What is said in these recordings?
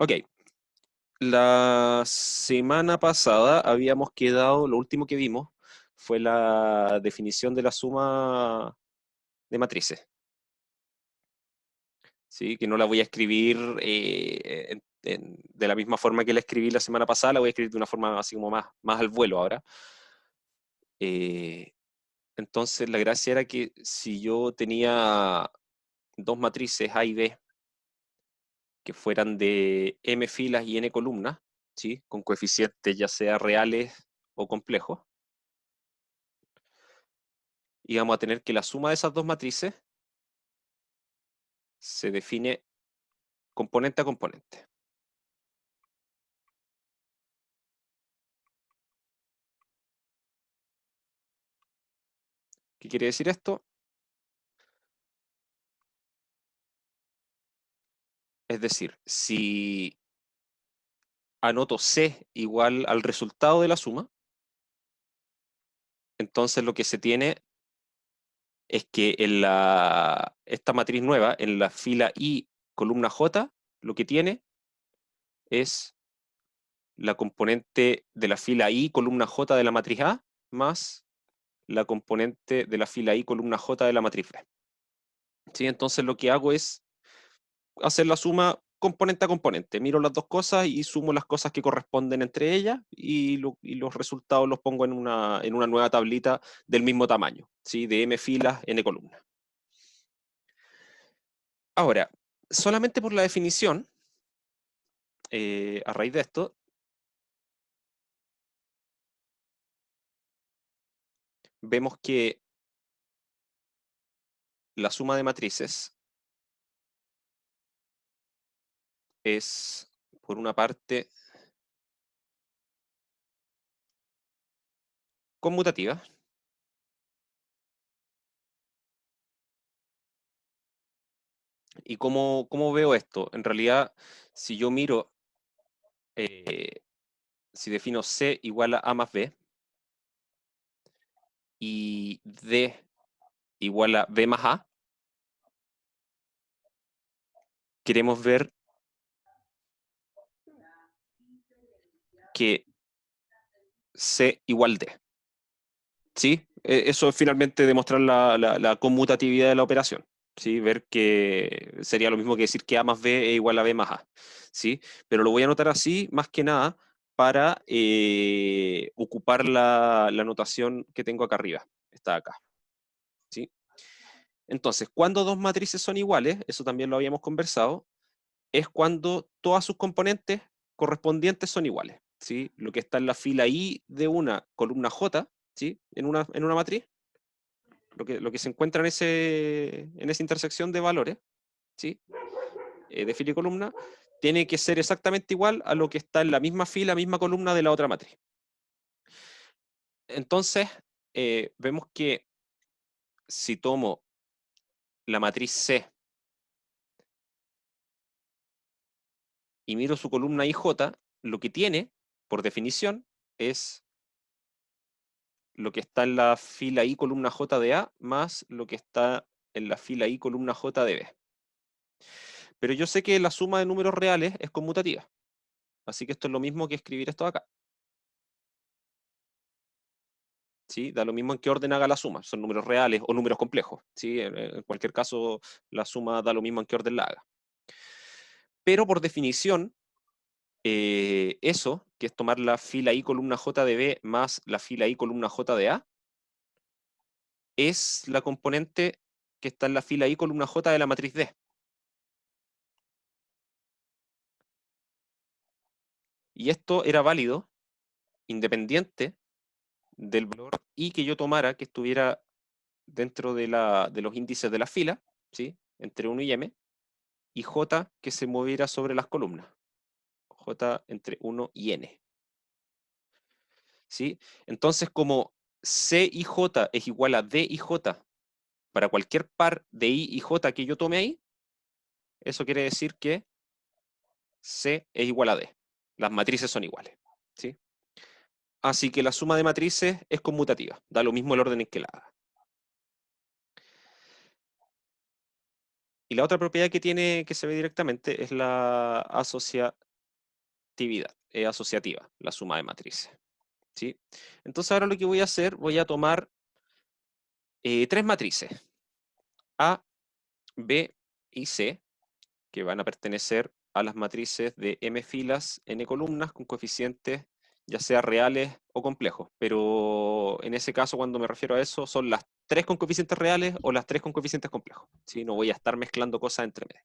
Ok, la semana pasada habíamos quedado, lo último que vimos fue la definición de la suma de matrices, ¿sí? Que no la voy a escribir de la misma forma que la escribí la semana pasada, la voy a escribir de una forma así como más al vuelo ahora. Eh, entonces la gracia era que si yo tenía dos matrices A y B que fueran de m filas y n columnas, ¿sí? Con coeficientes ya sea reales o complejos, y vamos a tener que la suma de esas dos matrices se define componente a componente. ¿Qué quiere decir esto? Es decir, si anoto C igual al resultado de la suma, entonces lo que se tiene es que esta matriz nueva, en la fila I, columna J, lo que tiene es la componente de la fila I, columna J de la matriz A, más la componente de la fila I, columna J de la matriz B. ¿Sí? Entonces lo que hago es hacer la suma componente a componente. Miro las dos cosas y sumo las cosas que corresponden entre ellas y los resultados los pongo en una nueva tablita del mismo tamaño, ¿sí? De m filas, n columnas. Ahora, solamente por la definición, a raíz de esto, vemos que la suma de matrices es, por una parte, conmutativa. ¿Y cómo veo esto? En realidad, si yo miro, si defino C igual a más B y D igual a B más A, queremos ver que C igual D. ¿Sí? Eso es finalmente demostrar la conmutatividad de la operación. ¿Sí? Ver que sería lo mismo que decir que A más B es igual a B más A. ¿Sí? Pero lo voy a anotar así, más que nada, para ocupar la notación que tengo acá arriba. Está acá. ¿Sí? Entonces, cuando dos matrices son iguales, eso también lo habíamos conversado, es cuando todas sus componentes correspondientes son iguales. ¿Sí? Lo que está en la fila I de una columna J, ¿sí? En una matriz, lo que se encuentra en esa intersección de valores, ¿sí? De fila y columna, tiene que ser exactamente igual a lo que está en la misma fila, misma columna de la otra matriz. Entonces, vemos que si tomo la matriz C y miro su columna IJ, lo que tiene, por definición, es lo que está en la fila I columna J de A más lo que está en la fila I columna J de B. Pero yo sé que la suma de números reales es conmutativa. Así que esto es lo mismo que escribir esto acá. ¿Sí? Da lo mismo en qué orden haga la suma. Son números reales o números complejos. ¿Sí? En cualquier caso, la suma da lo mismo en qué orden la haga. Pero por definición, eso, que es tomar la fila I columna J de B más la fila I columna J de A, es la componente que está en la fila I columna J de la matriz D. Y esto era válido independiente del valor I que yo tomara que estuviera dentro de los índices de la fila, ¿sí? Entre 1 y m, y J que se moviera sobre las columnas, J entre 1 y n. ¿Sí? Entonces, como C y J es igual a D y J para cualquier par de I y J que yo tome ahí, eso quiere decir que C es igual a D. Las matrices son iguales. ¿Sí? Así que la suma de matrices es conmutativa, da lo mismo el orden en que la haga. Y la otra propiedad que tiene, que se ve directamente, es la conectividad, es asociativa, la suma de matrices. ¿Sí? Entonces ahora lo que voy a hacer, voy a tomar tres matrices, A, B y C, que van a pertenecer a las matrices de m filas, n columnas, con coeficientes ya sea reales o complejos. Pero en ese caso, cuando me refiero a eso, son las tres con coeficientes reales o las tres con coeficientes complejos. ¿Sí? No voy a estar mezclando cosas entre medio.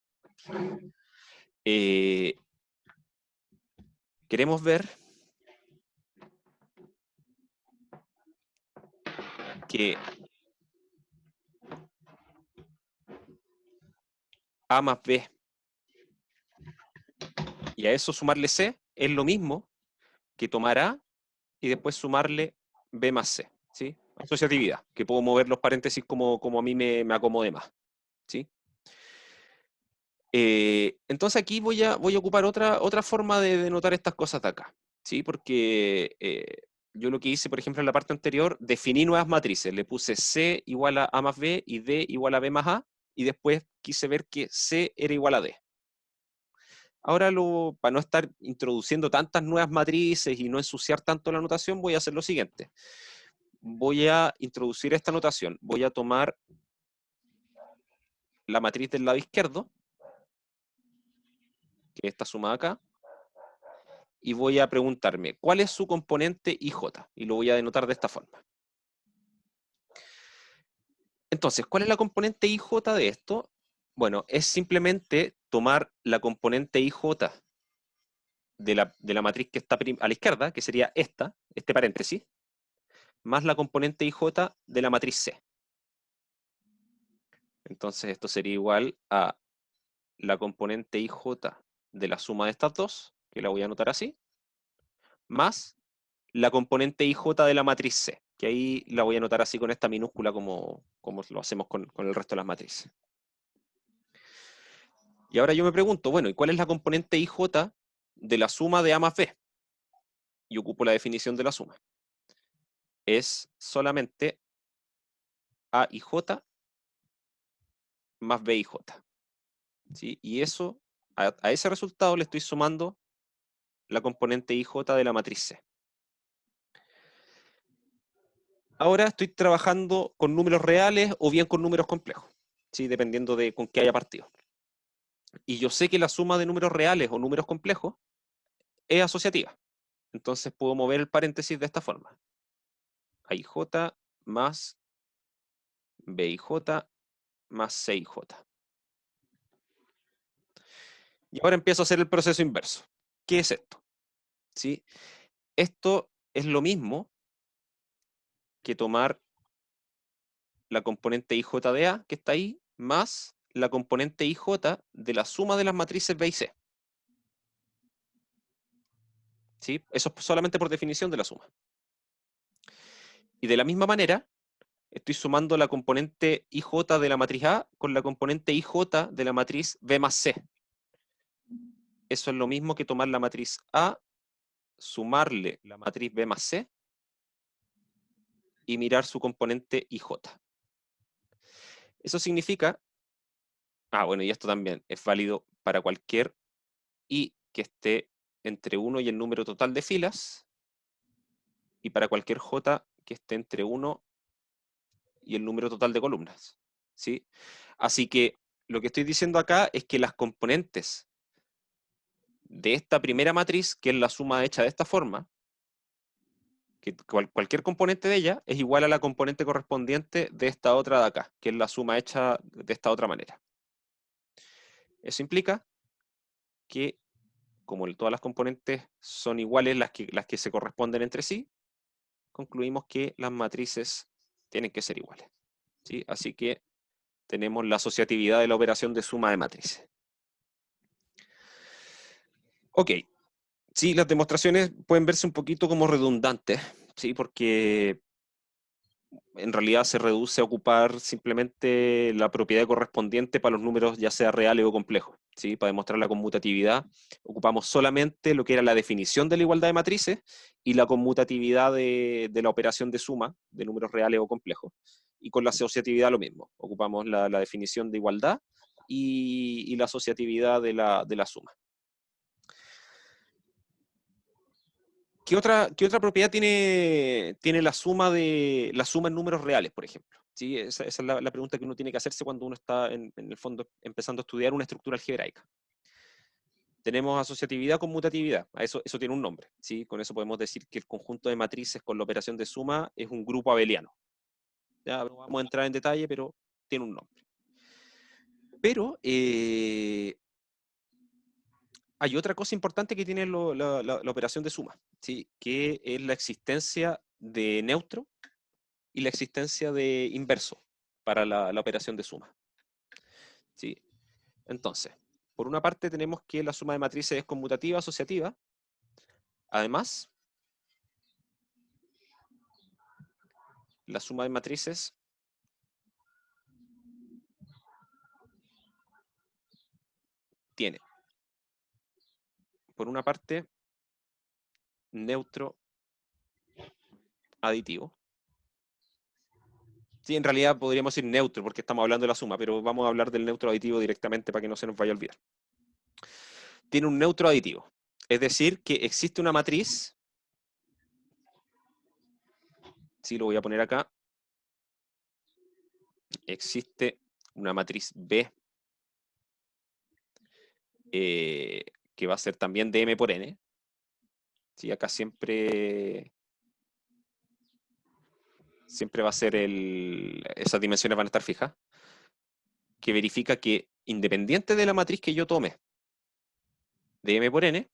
Queremos ver que A más B y a eso sumarle C es lo mismo que tomar A y después sumarle B más C, ¿sí? Asociatividad, que puedo mover los paréntesis como a mí me acomode más, ¿sí? Entonces aquí voy a ocupar otra forma de denotar estas cosas de acá, ¿sí? Porque yo lo que hice, por ejemplo, en la parte anterior, definí nuevas matrices, le puse C igual a A más B y D igual a B más A, y después quise ver que C era igual a D. Ahora, para no estar introduciendo tantas nuevas matrices y no ensuciar tanto la notación, voy a hacer lo siguiente. Voy a introducir esta notación. Voy a tomar la matriz del lado izquierdo, que está sumada acá, y voy a preguntarme, ¿cuál es su componente IJ? Y lo voy a denotar de esta forma. Entonces, ¿cuál es la componente IJ de esto? Bueno, es simplemente tomar la componente IJ de la matriz que está a la izquierda, que sería este paréntesis, más la componente IJ de la matriz C. Entonces esto sería igual a la componente IJ de la suma de estas dos, que la voy a anotar así, más la componente IJ de la matriz C, que ahí la voy a anotar así con esta minúscula como lo hacemos con el resto de las matrices. Y ahora yo me pregunto, bueno, ¿y cuál es la componente IJ de la suma de A más B? Y ocupo la definición de la suma. Es solamente AIJ más BIJ. ¿Sí? Y eso, a ese resultado le estoy sumando la componente IJ de la matriz C. Ahora estoy trabajando con números reales o bien con números complejos, ¿sí? Dependiendo de con qué haya partido. Y yo sé que la suma de números reales o números complejos es asociativa. Entonces puedo mover el paréntesis de esta forma. AIJ más BIJ más CIJ. Y ahora empiezo a hacer el proceso inverso. ¿Qué es esto? ¿Sí? Esto es lo mismo que tomar la componente IJ de A, que está ahí, más la componente IJ de la suma de las matrices B y C. ¿Sí? Eso es solamente por definición de la suma. Y de la misma manera, estoy sumando la componente IJ de la matriz A con la componente IJ de la matriz B más C. Eso es lo mismo que tomar la matriz A, sumarle la matriz B más C y mirar su componente IJ. Eso significa, bueno, y esto también es válido para cualquier I que esté entre 1 y el número total de filas, y para cualquier J que esté entre 1 y el número total de columnas, ¿sí? Así que lo que estoy diciendo acá es que las componentes de esta primera matriz, que es la suma hecha de esta forma, que cualquier componente de ella es igual a la componente correspondiente de esta otra de acá, que es la suma hecha de esta otra manera. Eso implica que, como todas las componentes son iguales las que se corresponden entre sí, concluimos que las matrices tienen que ser iguales, ¿sí? Así que tenemos la asociatividad de la operación de suma de matrices. Ok, sí, las demostraciones pueden verse un poquito como redundantes, ¿sí? Porque en realidad se reduce a ocupar simplemente la propiedad correspondiente para los números ya sea reales o complejos, ¿sí? Para demostrar la conmutatividad ocupamos solamente lo que era la definición de la igualdad de matrices y la conmutatividad de la operación de suma de números reales o complejos. Y con la asociatividad lo mismo, ocupamos la definición de igualdad y la asociatividad de la suma. ¿Qué otra propiedad tiene la suma en números reales, por ejemplo? ¿Sí? Esa es la pregunta que uno tiene que hacerse cuando uno está, en el fondo, empezando a estudiar una estructura algebraica. Tenemos asociatividad con mutatividad. Eso tiene un nombre. ¿Sí? Con eso podemos decir que el conjunto de matrices con la operación de suma es un grupo abeliano. Ya no vamos a entrar en detalle, pero tiene un nombre. Pero hay otra cosa importante que tiene la operación de suma, ¿sí? Que es la existencia de neutro y la existencia de inverso para la operación de suma. ¿Sí? Entonces, por una parte tenemos que la suma de matrices es conmutativa asociativa. Además, la suma de matrices tiene, por una parte, neutro aditivo. Sí, en realidad podríamos decir neutro porque estamos hablando de la suma, pero vamos a hablar del neutro aditivo directamente para que no se nos vaya a olvidar. Tiene un neutro aditivo, es decir, que existe una matriz, sí, lo voy a poner acá, existe una matriz B, que va a ser también de M por N. Sí, acá siempre va a ser esas dimensiones van a estar fijas, que verifica que independiente de la matriz que yo tome de M por N,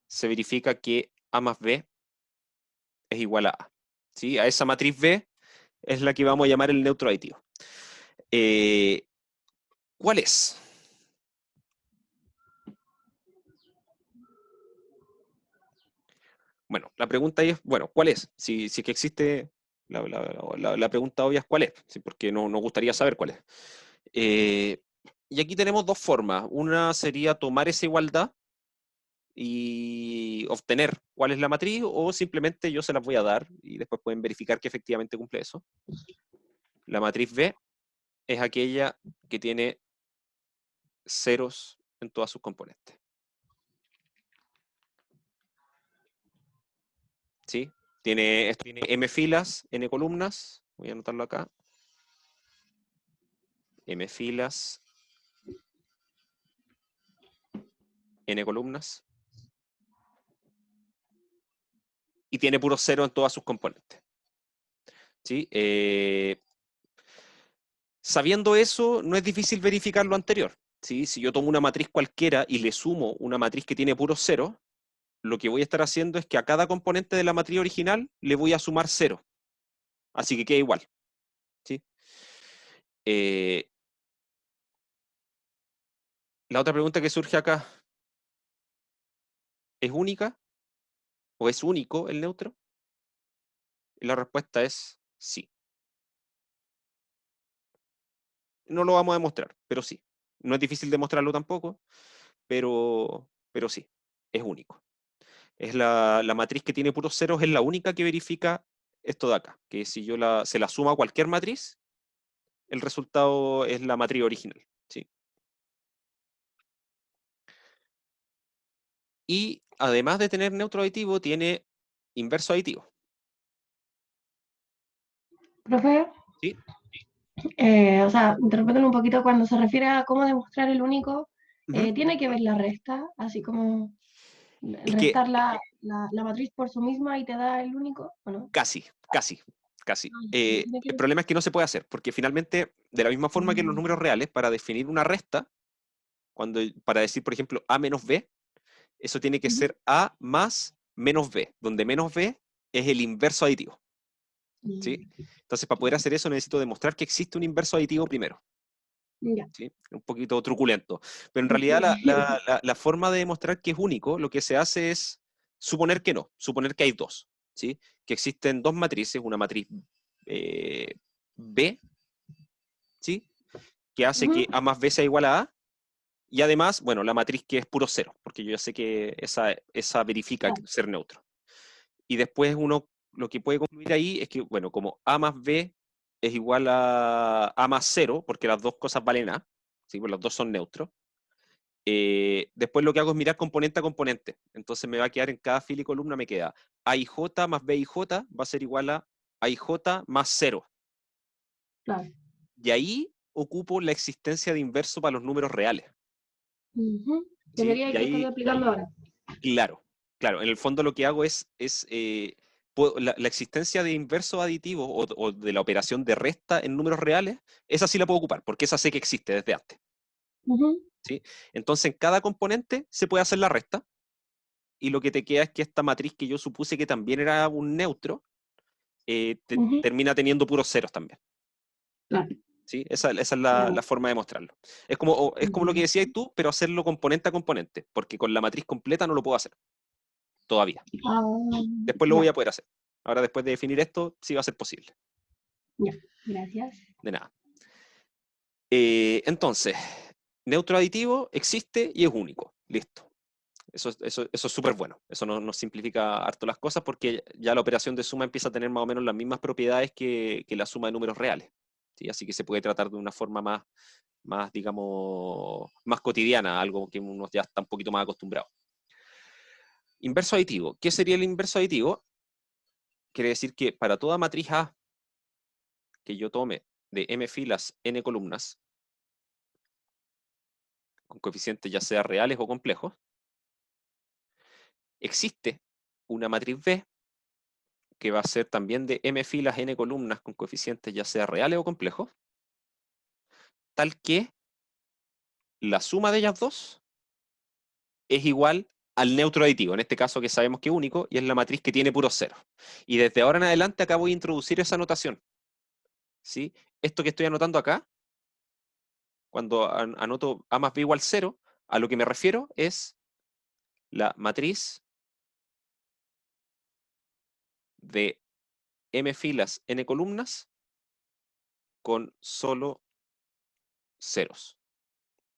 se verifica que A más B es igual a A. ¿Sí? A esa matriz B es la que vamos a llamar el neutro aditivo. ¿Cuál es? Bueno, la pregunta ahí es, bueno, ¿cuál es? Si que existe, la pregunta obvia es ¿cuál es? ¿Sí? Porque nos gustaría saber cuál es. Y aquí tenemos dos formas. Una sería tomar esa igualdad y obtener cuál es la matriz, o simplemente yo se las voy a dar y después pueden verificar que efectivamente cumple eso. La matriz B es aquella que tiene ceros en todas sus componentes. ¿Sí? Tiene m filas, n columnas. Voy a anotarlo acá. M filas, n columnas. Y tiene puro cero en todas sus componentes. ¿Sí? Sabiendo eso, no es difícil verificar lo anterior. ¿Sí? Si yo tomo una matriz cualquiera y le sumo una matriz que tiene puro cero, lo que voy a estar haciendo es que a cada componente de la matriz original le voy a sumar cero. Así que queda igual. ¿Sí? La otra pregunta que surge acá, ¿es única o es único el neutro? Y la respuesta es sí. No lo vamos a demostrar, pero sí. No es difícil demostrarlo tampoco, pero sí, es único. Es la matriz que tiene puros ceros, es la única que verifica esto de acá, que si yo se la suma a cualquier matriz, el resultado es la matriz original. ¿Sí? Y además de tener neutro aditivo, tiene inverso aditivo. Profe, ¿Sí? o sea, interpreten un poquito cuando se refiere a cómo demostrar el único, tiene que ver la resta, así como Es que restar la matriz por su misma y te da el único, ¿o no? casi. Tiene que El ver. problema es que no se puede hacer, porque finalmente, de la misma forma que en los números reales, para definir una resta, para decir, por ejemplo, A menos B, eso tiene que ser A más menos B, donde menos B es el inverso aditivo. ¿Sí? Entonces, para poder hacer eso, necesito demostrar que existe un inverso aditivo primero. Ya. ¿Sí? Un poquito truculento. Pero en realidad, Sí. la forma de demostrar que es único, lo que se hace es suponer que no, suponer que hay dos. ¿Sí? Que existen dos matrices, una matriz B, ¿sí? Que hace que A más B sea igual a A, y además, bueno, la matriz que es puro cero, porque yo ya sé que esa verifica Claro. ser neutro. Y después uno lo que puede concluir ahí es que, bueno, como A más B es igual a A más cero, porque las dos cosas valen A, ¿sí? Pues los dos son neutros, Después lo que hago es mirar componente a componente. Entonces me va a quedar en cada fila y columna, me queda AIJ más BIJ va a ser igual a AIJ más 0. Claro. Y ahí ocupo la existencia de inverso para los números reales. Que ¿Sí? sería el Y que estás ahí, explicando ahora. claro, claro, en el fondo lo que hago es la existencia de inverso aditivo o de la operación de resta en números reales, esa sí la puedo ocupar, porque esa sé que existe desde antes. ¿Sí? Entonces en cada componente se puede hacer la resta, y lo que te queda es que esta matriz que yo supuse que también era un neutro, termina teniendo puros ceros también. Claro. ¿Sí? Esa es Ya. la forma de mostrarlo. Es como lo que decías tú, pero hacerlo componente a componente, porque con la matriz completa no lo puedo hacer todavía. Ah, Después lo voy ya, a poder hacer. Ahora, después de definir esto, sí va a ser posible. ya. Gracias. De nada. Entonces, neutro aditivo existe y es único. Listo. Eso es súper bueno. Eso nos simplifica harto las cosas porque ya la operación de suma empieza a tener más o menos las mismas propiedades que la suma de números reales. ¿Sí? Así que se puede tratar de una forma más, digamos, más cotidiana, algo que uno ya está un poquito más acostumbrado. Inverso aditivo. ¿Qué sería el inverso aditivo? Quiere decir que para toda matriz A que yo tome de m filas, n columnas, con coeficientes ya sea reales o complejos, existe una matriz B que va a ser también de m filas, n columnas, con coeficientes ya sea reales o complejos, tal que la suma de ellas dos es igual al neutro aditivo, en este caso que sabemos que es único, y es la matriz que tiene puros ceros. Y desde ahora en adelante acá voy a introducir esa notación. ¿Sí? Esto que estoy anotando acá, cuando anoto A más B igual 0, a lo que me refiero es la matriz de m filas, n columnas, con solo ceros.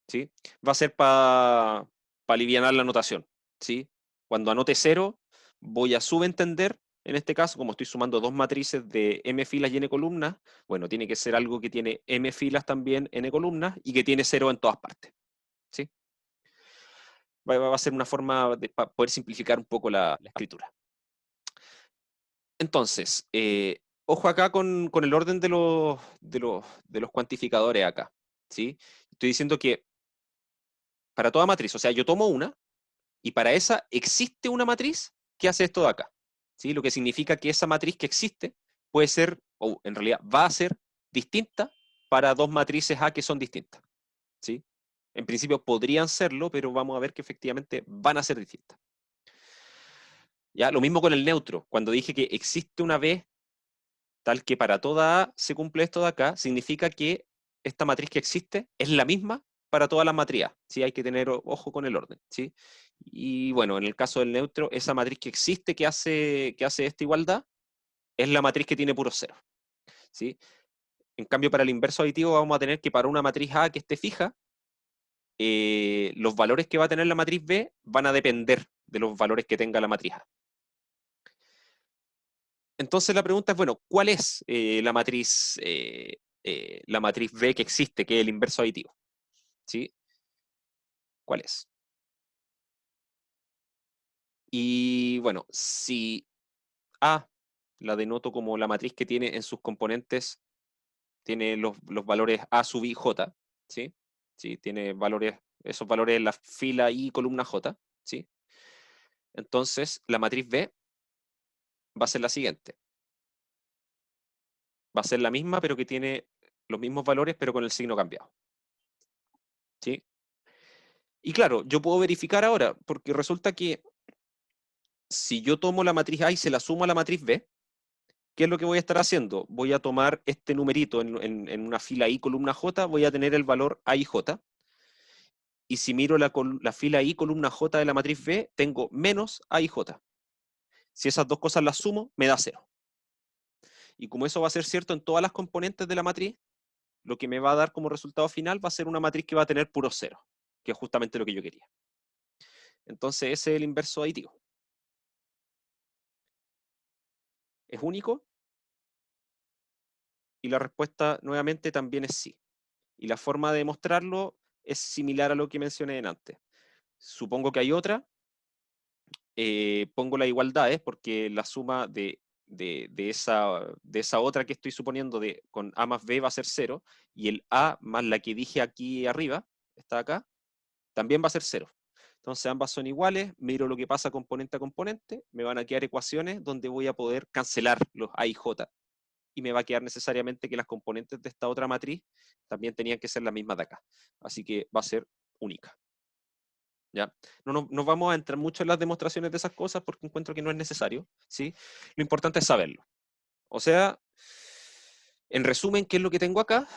¿Sí? Va a ser para alivianar la notación. ¿Sí? Cuando anote 0, voy a subentender, en este caso, como estoy sumando dos matrices de m filas y n columnas, bueno, tiene que ser algo que tiene m filas también, n columnas, y que tiene 0 en todas partes. ¿Sí? Va a ser una forma de poder simplificar un poco la escritura. Entonces, ojo acá con el orden de los cuantificadores acá. ¿Sí? Estoy diciendo que para toda matriz, o sea, yo tomo una, y para esa existe una matriz que hace esto de acá. ¿Sí? Lo que significa que esa matriz que existe puede ser, o en realidad va a ser, distinta para dos matrices A que son distintas. ¿Sí? En principio podrían serlo, pero vamos a ver que efectivamente van a ser distintas. Ya, lo mismo con el neutro. Cuando dije que existe una B tal que para toda A se cumple esto de acá, significa que esta matriz que existe es la misma para todas las matrices. ¿Sí? Hay que tener ojo con el orden. ¿Sí? Y bueno, en el caso del neutro, esa matriz que existe que hace esta igualdad es la matriz que tiene puros ceros. ¿Sí? En cambio, para el inverso aditivo vamos a tener que para una matriz A que esté fija, los valores que va a tener la matriz B van a depender de los valores que tenga la matriz A. Entonces la pregunta es, bueno, ¿cuál es la matriz B que existe, que es el inverso aditivo? ¿Sí? ¿Cuál es? Y bueno, si A la denoto como la matriz que tiene en sus componentes, tiene los valores A sub i j, ¿sí? ¿Sí? Tiene esos valores en la fila i columna j, ¿sí? Entonces la matriz B va a ser la siguiente. Va a ser la misma, pero que tiene los mismos valores, pero con el signo cambiado. ¿Sí? Y claro, yo puedo verificar ahora, porque resulta que si yo tomo la matriz A y se la sumo a la matriz B, ¿qué es lo que voy a estar haciendo? Voy a tomar este numerito en una fila I columna J, voy a tener el valor A y J. Y si miro la fila I columna J de la matriz B, tengo menos A y J. Si esas dos cosas las sumo, me da 0. Y como eso va a ser cierto en todas las componentes de la matriz, lo que me va a dar como resultado final va a ser una matriz que va a tener puro 0, que es justamente lo que yo quería. Entonces ese es el inverso aditivo. ¿Es único? Y la respuesta nuevamente también es sí. Y la forma de demostrarlo es similar a lo que mencioné antes. Supongo que hay otra, pongo las igualdades porque la suma de esa otra que estoy suponiendo con A más B va a ser 0, y el A más la que dije aquí arriba, está acá, también va a ser 0. Entonces ambas son iguales, miro lo que pasa componente a componente, me van a quedar ecuaciones donde voy a poder cancelar los A y J, y me va a quedar necesariamente que las componentes de esta otra matriz también tenían que ser las mismas de acá. Así que va a ser única. ¿Ya? No vamos a entrar mucho en las demostraciones de esas cosas porque encuentro que no es necesario, ¿sí? Lo importante es saberlo. O sea, en resumen, ¿qué es lo que tengo acá?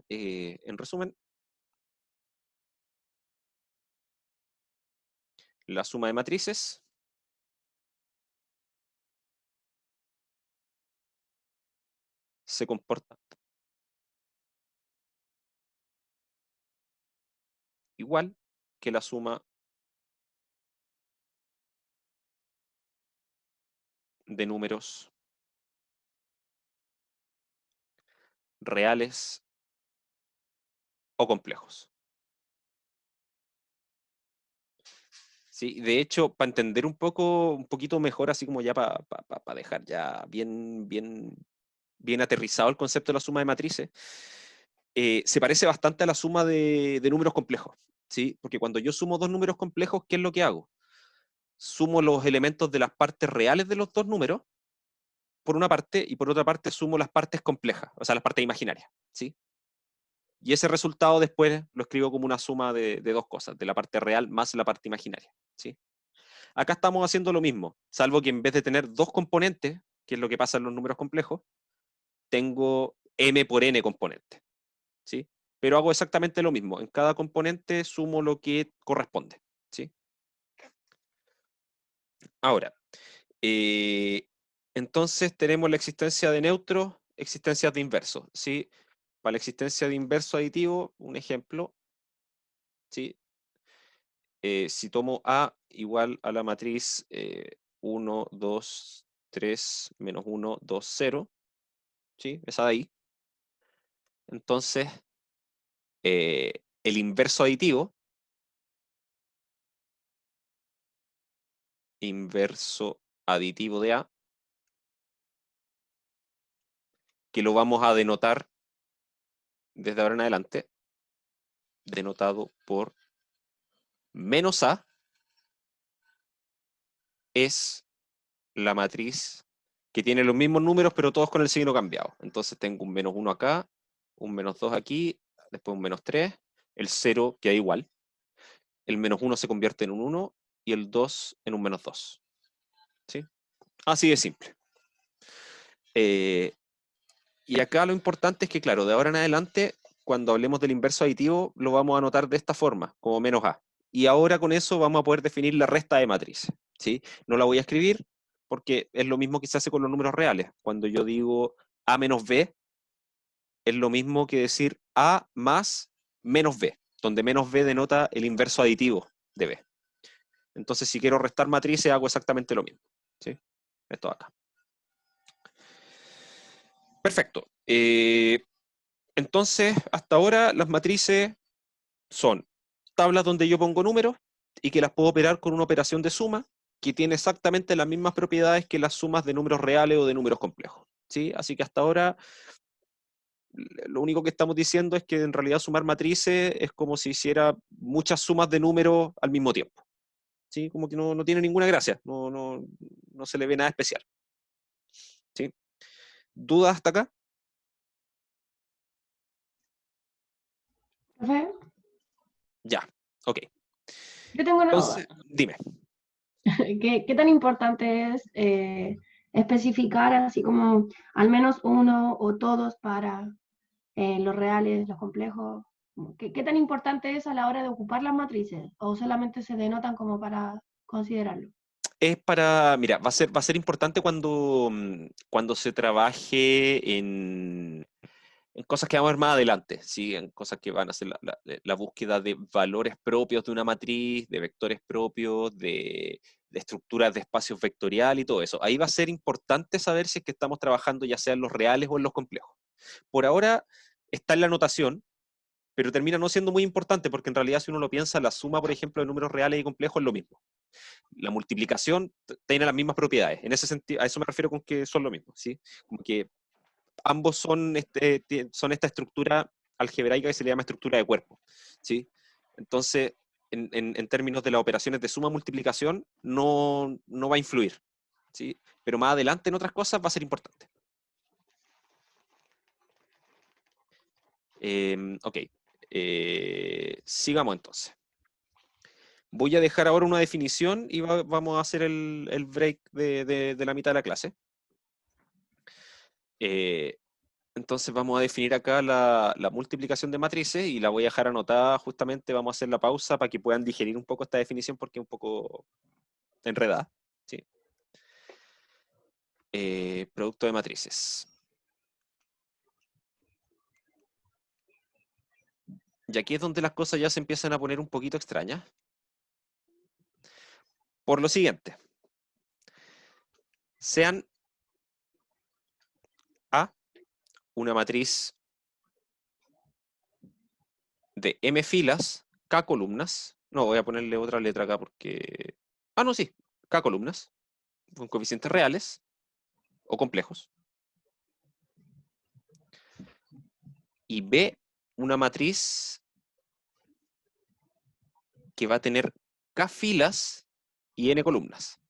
En resumen, la suma de matrices se comporta igual que la suma de números reales o complejos. Sí, de hecho, para entender un poquito mejor, así como ya para dejar ya bien aterrizado el concepto de la suma de matrices, se parece bastante a la suma de números complejos, ¿sí? Porque cuando yo sumo dos números complejos, ¿qué es lo que hago? Sumo los elementos de las partes reales de los dos números, por una parte, y por otra parte sumo las partes complejas, o sea, las partes imaginarias, ¿sí? Y ese resultado después lo escribo como una suma de dos cosas, de la parte real más la parte imaginaria, ¿sí? Acá estamos haciendo lo mismo, salvo que en vez de tener dos componentes, que es lo que pasa en los números complejos, tengo m por n componentes, ¿sí? Pero hago exactamente lo mismo. En cada componente sumo lo que corresponde, ¿sí? Ahora, eh, entonces tenemos la existencia de neutros, existencias de inversos, ¿sí? Para la existencia de inverso aditivo, un ejemplo, ¿sí? Si tomo A igual a la matriz 1, 2, 3, menos 1, 2, 0, ¿sí? Esa de ahí. Entonces, el inverso aditivo de A, que lo vamos a denotar desde ahora en adelante, denotado por menos A, es la matriz que tiene los mismos números, pero todos con el signo cambiado. Entonces tengo un menos 1 acá, un menos 2 aquí, después un menos 3, el 0 queda igual, el menos 1 se convierte en un 1 y el 2 en un menos 2. ¿Sí? Así de simple. Y acá lo importante es que, claro, de ahora en adelante, cuando hablemos del inverso aditivo, lo vamos a anotar de esta forma, como menos A. Y ahora con eso vamos a poder definir la resta de matrices, ¿sí? No la voy a escribir porque es lo mismo que se hace con los números reales. Cuando yo digo A menos B, es lo mismo que decir A más menos B, donde menos B denota el inverso aditivo de B. Entonces, si quiero restar matrices, hago exactamente lo mismo, ¿sí? Esto acá. Perfecto. Entonces, hasta ahora las matrices son tablas donde yo pongo números y que las puedo operar con una operación de suma que tiene exactamente las mismas propiedades que las sumas de números reales o de números complejos, ¿sí? Así que hasta ahora lo único que estamos diciendo es que en realidad sumar matrices es como si hiciera muchas sumas de números al mismo tiempo, ¿sí? Como que no tiene ninguna gracia, no se le ve nada especial, ¿sí? ¿Dudas hasta acá? ¿Profe? Ya, ok. Yo tengo una duda. Entonces, dime. ¿Qué tan importante es especificar así como al menos uno o todos para los reales, los complejos? ¿Qué tan importante es a la hora de ocupar las matrices? ¿O solamente se denotan como para considerarlo? Mira, va a ser importante cuando se trabaje en cosas que vamos a ver más adelante, ¿sí? En cosas que van a ser la búsqueda de valores propios de una matriz, de vectores propios, de estructuras de espacios vectorial y todo eso. Ahí va a ser importante saber si es que estamos trabajando ya sea en los reales o en los complejos. Por ahora está en la notación, pero termina no siendo muy importante, porque en realidad si uno lo piensa, la suma, por ejemplo, de números reales y complejos es lo mismo. La multiplicación tiene las mismas propiedades. En ese sentido, a eso me refiero con que son lo mismo, ¿sí? Como que ambos son esta estructura algebraica que se le llama estructura de cuerpo, ¿sí? Entonces, en términos de las operaciones de suma-multiplicación, no va a influir, ¿sí? Pero más adelante en otras cosas va a ser importante. Ok, sigamos entonces. Voy a dejar ahora una definición y vamos a hacer el break de la mitad de la clase. Entonces vamos a definir acá la multiplicación de matrices y la voy a dejar anotada justamente, vamos a hacer la pausa para que puedan digerir un poco esta definición porque es un poco enredada, ¿sí? Producto de matrices. Y aquí es donde las cosas ya se empiezan a poner un poquito extrañas. Por lo siguiente. Sean A una matriz de M filas, K columnas. No, voy a ponerle otra letra acá porque... Ah, no, sí. K columnas. Con coeficientes reales o complejos. Y B, una matriz que va a tener K filas y N columnas.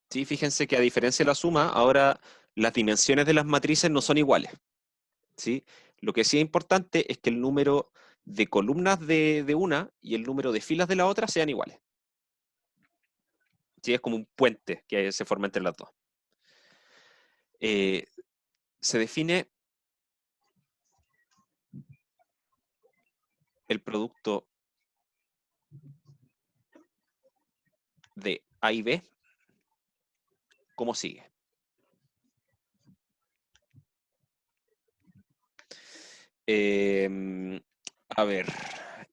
¿Sí? Fíjense que a diferencia de la suma, ahora las dimensiones de las matrices no son iguales, ¿sí? Lo que sí es importante es que el número de columnas de una y el número de filas de la otra sean iguales. ¿Sí? Es como un puente que se forma entre las dos. Se define el producto de A y B como sigue. A ver,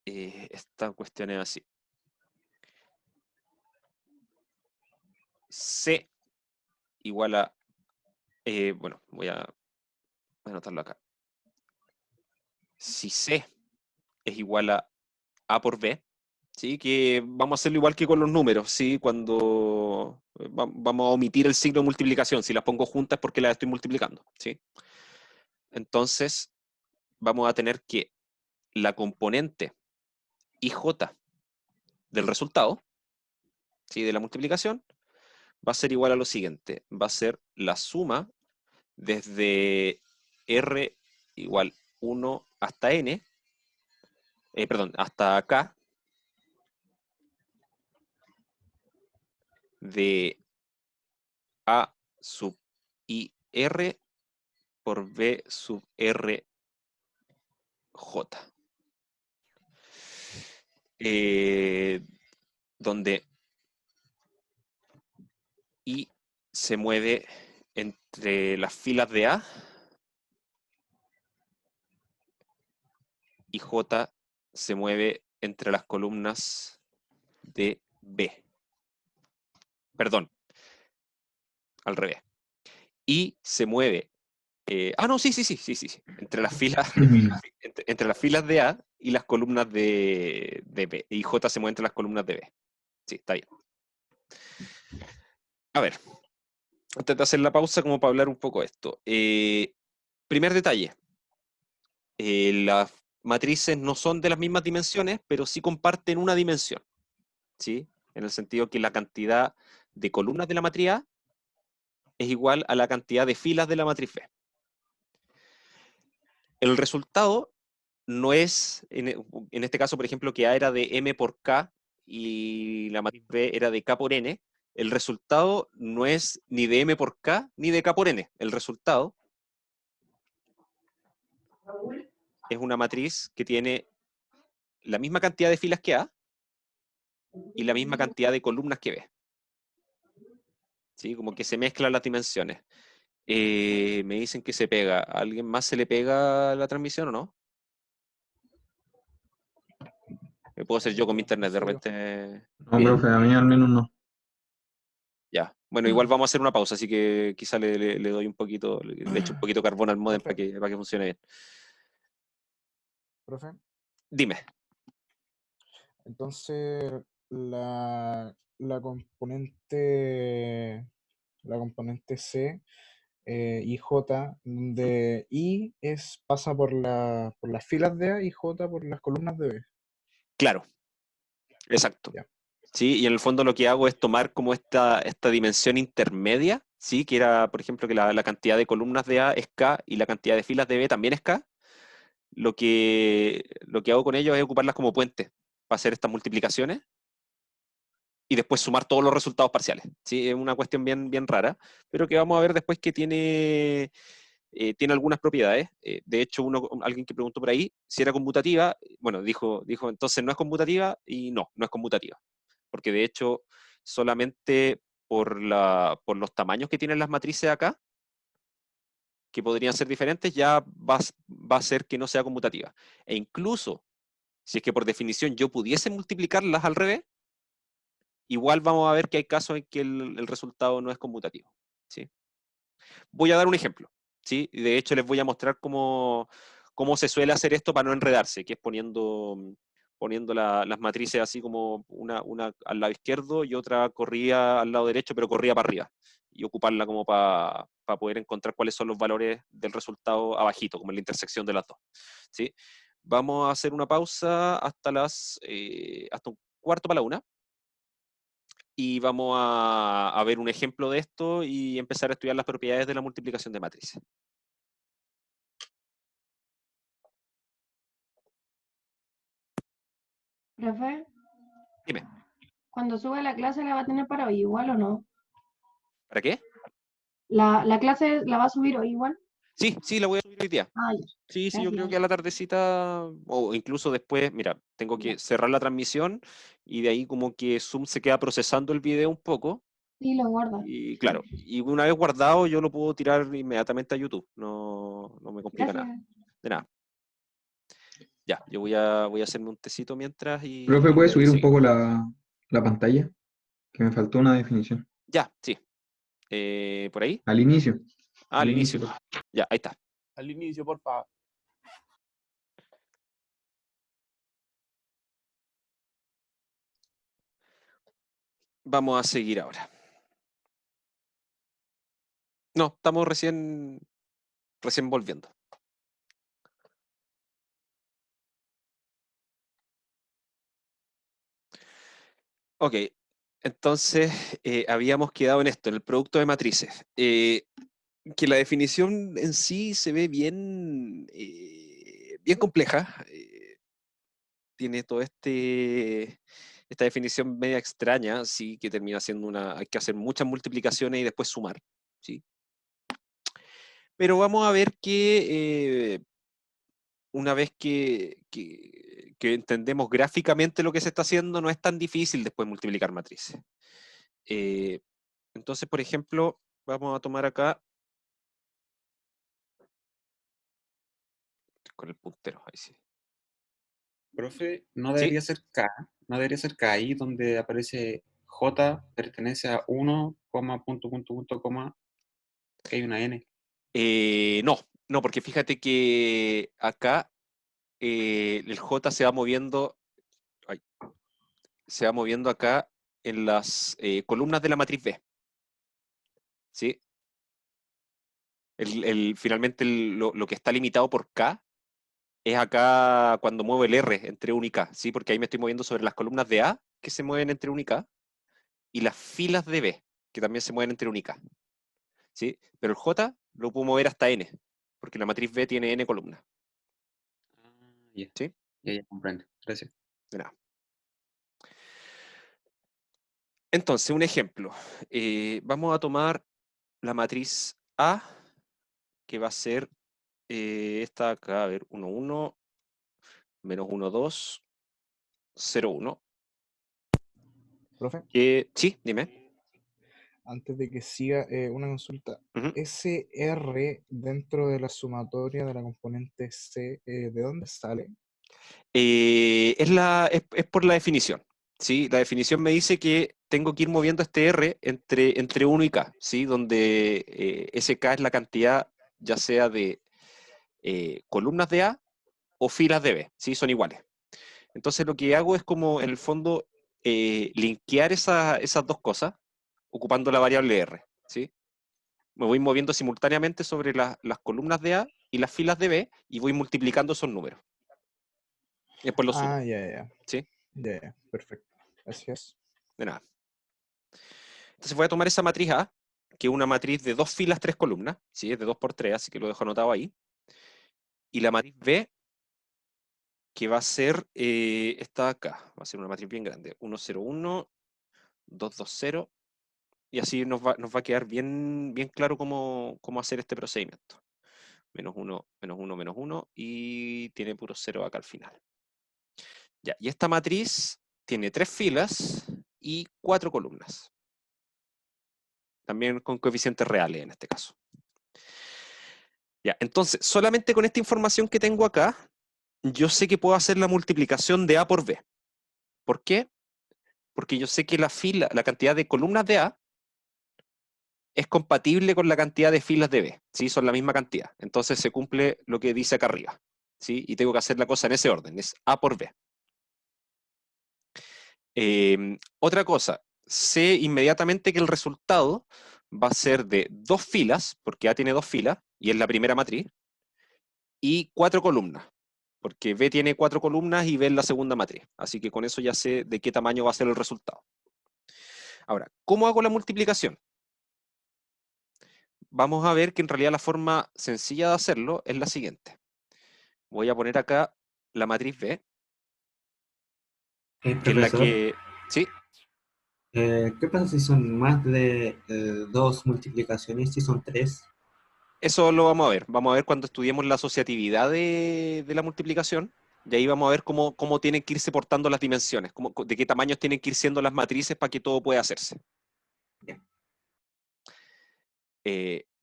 esta cuestión es así. C igual a, bueno, voy a anotarlo acá. Si C es igual a por B, ¿sí? Que vamos a hacerlo igual que con los números, ¿sí? Cuando vamos a omitir el signo de multiplicación, si las pongo juntas porque las estoy multiplicando, ¿sí? Entonces, vamos a tener que la componente IJ del resultado, ¿sí? De la multiplicación, va a ser igual a lo siguiente, va a ser la suma desde R igual 1 hasta N, perdón, hasta K, de A sub IR por B sub RJ. Donde I se mueve entre las filas de A y J se mueve entre las columnas de B. Perdón, al revés. I se mueve. No, sí. Entre las filas, entre las filas de A y las columnas de B. Y J se mueve entre las columnas de B. Sí, está bien. A ver, antes de hacer la pausa, como para hablar un poco de esto. Primer detalle. Las matrices no son de las mismas dimensiones, pero sí comparten una dimensión, ¿sí? En el sentido que la cantidad de columnas de la matriz A es igual a la cantidad de filas de la matriz B. El resultado no es, en este caso, por ejemplo, que A era de M por K y la matriz B era de K por N, el resultado no es ni de M por K ni de K por N. El resultado es una matriz que tiene la misma cantidad de filas que A y la misma cantidad de columnas que B. ¿Sí? Como que se mezclan las dimensiones. Me dicen que se pega. ¿A alguien más se le pega la transmisión o no? Puedo hacer yo con mi internet de repente. No, profe, a mí al menos no. Ya. Bueno, igual vamos a hacer una pausa, así que quizá le doy un poquito, le echo un poquito de carbón al modem para que funcione bien. Profe, Dime. entonces la componente, la componente C y J, donde I pasa por las filas de A y J por las columnas de B. Claro, exacto. Ya. ¿Sí? Y en el fondo lo que hago es tomar como esta dimensión intermedia, ¿sí? Que era, por ejemplo, que la cantidad de columnas de A es K y la cantidad de filas de B también es K. Lo que hago con ellos es ocuparlas como puente para hacer estas multiplicaciones y después sumar todos los resultados parciales. ¿Sí? Es una cuestión bien, bien rara, pero que vamos a ver después que tiene algunas propiedades. De hecho, alguien que preguntó por ahí si era conmutativa, bueno, dijo entonces no es conmutativa y no es conmutativa. Porque de hecho, solamente por los tamaños que tienen las matrices acá, que podrían ser diferentes, ya va a ser que no sea conmutativa. E incluso, si es que por definición yo pudiese multiplicarlas al revés, igual vamos a ver que hay casos en que el resultado no es conmutativo. ¿Sí? Voy a dar un ejemplo. ¿Sí? Y de hecho les voy a mostrar cómo se suele hacer esto para no enredarse, que es poniendo las matrices así como una al lado izquierdo y otra corría al lado derecho, pero corría para arriba. Y ocuparla como para poder encontrar cuáles son los valores del resultado abajito, como en la intersección de las dos. ¿Sí? Vamos a hacer una pausa hasta un cuarto para la una. Y vamos a ver un ejemplo de esto y empezar a estudiar las propiedades de la multiplicación de matrices. Profe, Dime, cuando sube la clase la va a tener para hoy igual o no? ¿para qué? ¿La clase la va a subir hoy igual? Sí, la voy a subir hoy día. Ah, ya. Sí, yo creo que Gracias. a la tardecita, o incluso después, mira, tengo Ya. que cerrar la transmisión y de ahí como que Zoom se queda procesando el video un poco. Sí, lo guarda. Y Sí. claro, y una vez guardado yo lo puedo tirar inmediatamente a YouTube. No me complica nada. Gracias. De nada. Ya, yo voy a hacerme un tecito mientras Profe, ¿puede y subir un seguimos. poco la pantalla? Que me faltó una definición. Ya, sí. ¿Por ahí? Al inicio. Al Al inicio. inicio. Ya, ahí está. Al inicio, por favor. Vamos a seguir ahora. No, estamos recién volviendo. Ok, entonces habíamos quedado en esto, en el producto de matrices. Que la definición en sí se ve bien compleja. Tiene todo esta definición media extraña, sí, que termina siendo hay que hacer muchas multiplicaciones y después sumar, ¿sí? Pero vamos a ver que una vez que entendemos gráficamente lo que se está haciendo, no es tan difícil después multiplicar matrices. Eh, entonces, por ejemplo, vamos a tomar acá con el puntero, ahí sí. Profe, no ¿Sí? debería ser K, no debería ser K ahí donde aparece J pertenece a 1, punto, punto, punto, coma, que hay una N. No, porque fíjate que acá el J ay, se va moviendo acá en las columnas de la matriz B. ¿Sí? Finalmente lo que está limitado por K es acá cuando muevo el R entre 1 y K, ¿sí? Porque ahí me estoy moviendo sobre las columnas de A, que se mueven entre 1 y K, y las filas de B, que también se mueven entre 1 y K, ¿sí? Pero el J lo puedo mover hasta N, porque la matriz B tiene N columnas, Ah, ya, ¿sí? ya comprendo. Gracias. De nada. Entonces, un ejemplo. Vamos a tomar la matriz A, que va a ser esta acá, a ver, 1, 1, menos 1, 2, 0, 1. Profe, Sí, dime. antes de que siga, una consulta. Ujú. Ese R dentro de la sumatoria de la componente C, ¿de dónde sale? Es por la definición, ¿sí? La definición me dice que tengo que ir moviendo este R entre 1 y K, ¿sí? Donde ese K es la cantidad ya sea de columnas de A o filas de B, ¿sí? Son iguales. Entonces lo que hago es como, en el fondo, linkear esas dos cosas ocupando la variable R, ¿sí? Me voy moviendo simultáneamente sobre las columnas de A y las filas de B y voy multiplicando esos números. Y después los sumo, Ah, ya, ya. ¿sí? Ya, ya. Perfecto. Así es. De nada. Entonces voy a tomar esa matriz A, que es una matriz de 2 filas, 3 columnas, ¿sí? Es de 2 por 3, así que lo dejo anotado ahí. Y la matriz B, que va a ser esta acá, va a ser una matriz bien grande, 1, 0, 1, 2, 2, 0, y así nos va a quedar bien, bien claro cómo hacer este procedimiento. Menos 1, menos 1, menos 1, y tiene puro 0 acá al final. Ya, y esta matriz tiene 3 filas y 4 columnas. También con coeficientes reales en este caso. Ya, entonces, solamente con esta información que tengo acá, yo sé que puedo hacer la multiplicación de A por B. ¿Por qué? Porque yo sé que la cantidad de columnas de A es compatible con la cantidad de filas de B, ¿sí? Son la misma cantidad. Entonces se cumple lo que dice acá arriba, ¿sí? Y tengo que hacer la cosa en ese orden, es A por B. Otra cosa, sé inmediatamente que el resultado va a ser de 2 filas, porque A tiene 2 filas, y es la primera matriz, y 4 columnas, porque B tiene 4 columnas y B es la segunda matriz. Así que con eso ya sé de qué tamaño va a ser el resultado. Ahora, ¿cómo hago la multiplicación? Vamos a ver que en realidad la forma sencilla de hacerlo es la siguiente. Voy a poner acá la matriz B, que es la Profesor, que... ¿Sí? ¿qué pasa si son más de dos multiplicaciones, si son tres? Eso lo vamos a ver. Vamos a ver cuando estudiemos la asociatividad de la multiplicación. Y ahí vamos a ver cómo tienen que irse portando las dimensiones, de qué tamaños tienen que ir siendo las matrices para que todo pueda hacerse. Ya.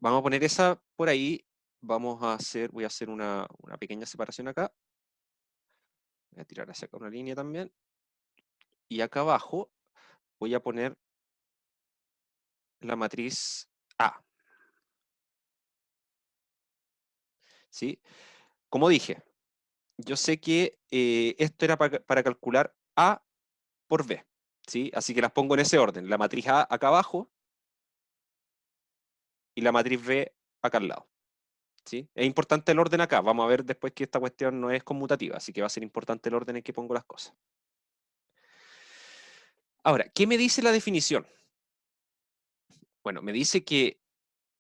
Vamos a poner esa por ahí. Voy a hacer una pequeña separación acá. Voy a tirar hacia acá una línea también. Y acá abajo voy a poner la matriz A. ¿Sí? Como dije, yo sé que esto era para calcular A por B, ¿sí? Así que las pongo en ese orden. La matriz A acá abajo y la matriz B acá al lado, ¿sí? Es importante el orden acá. Vamos a ver después que esta cuestión no es conmutativa, así que va a ser importante el orden en que pongo las cosas. Ahora, ¿qué me dice la definición? Bueno, me dice que,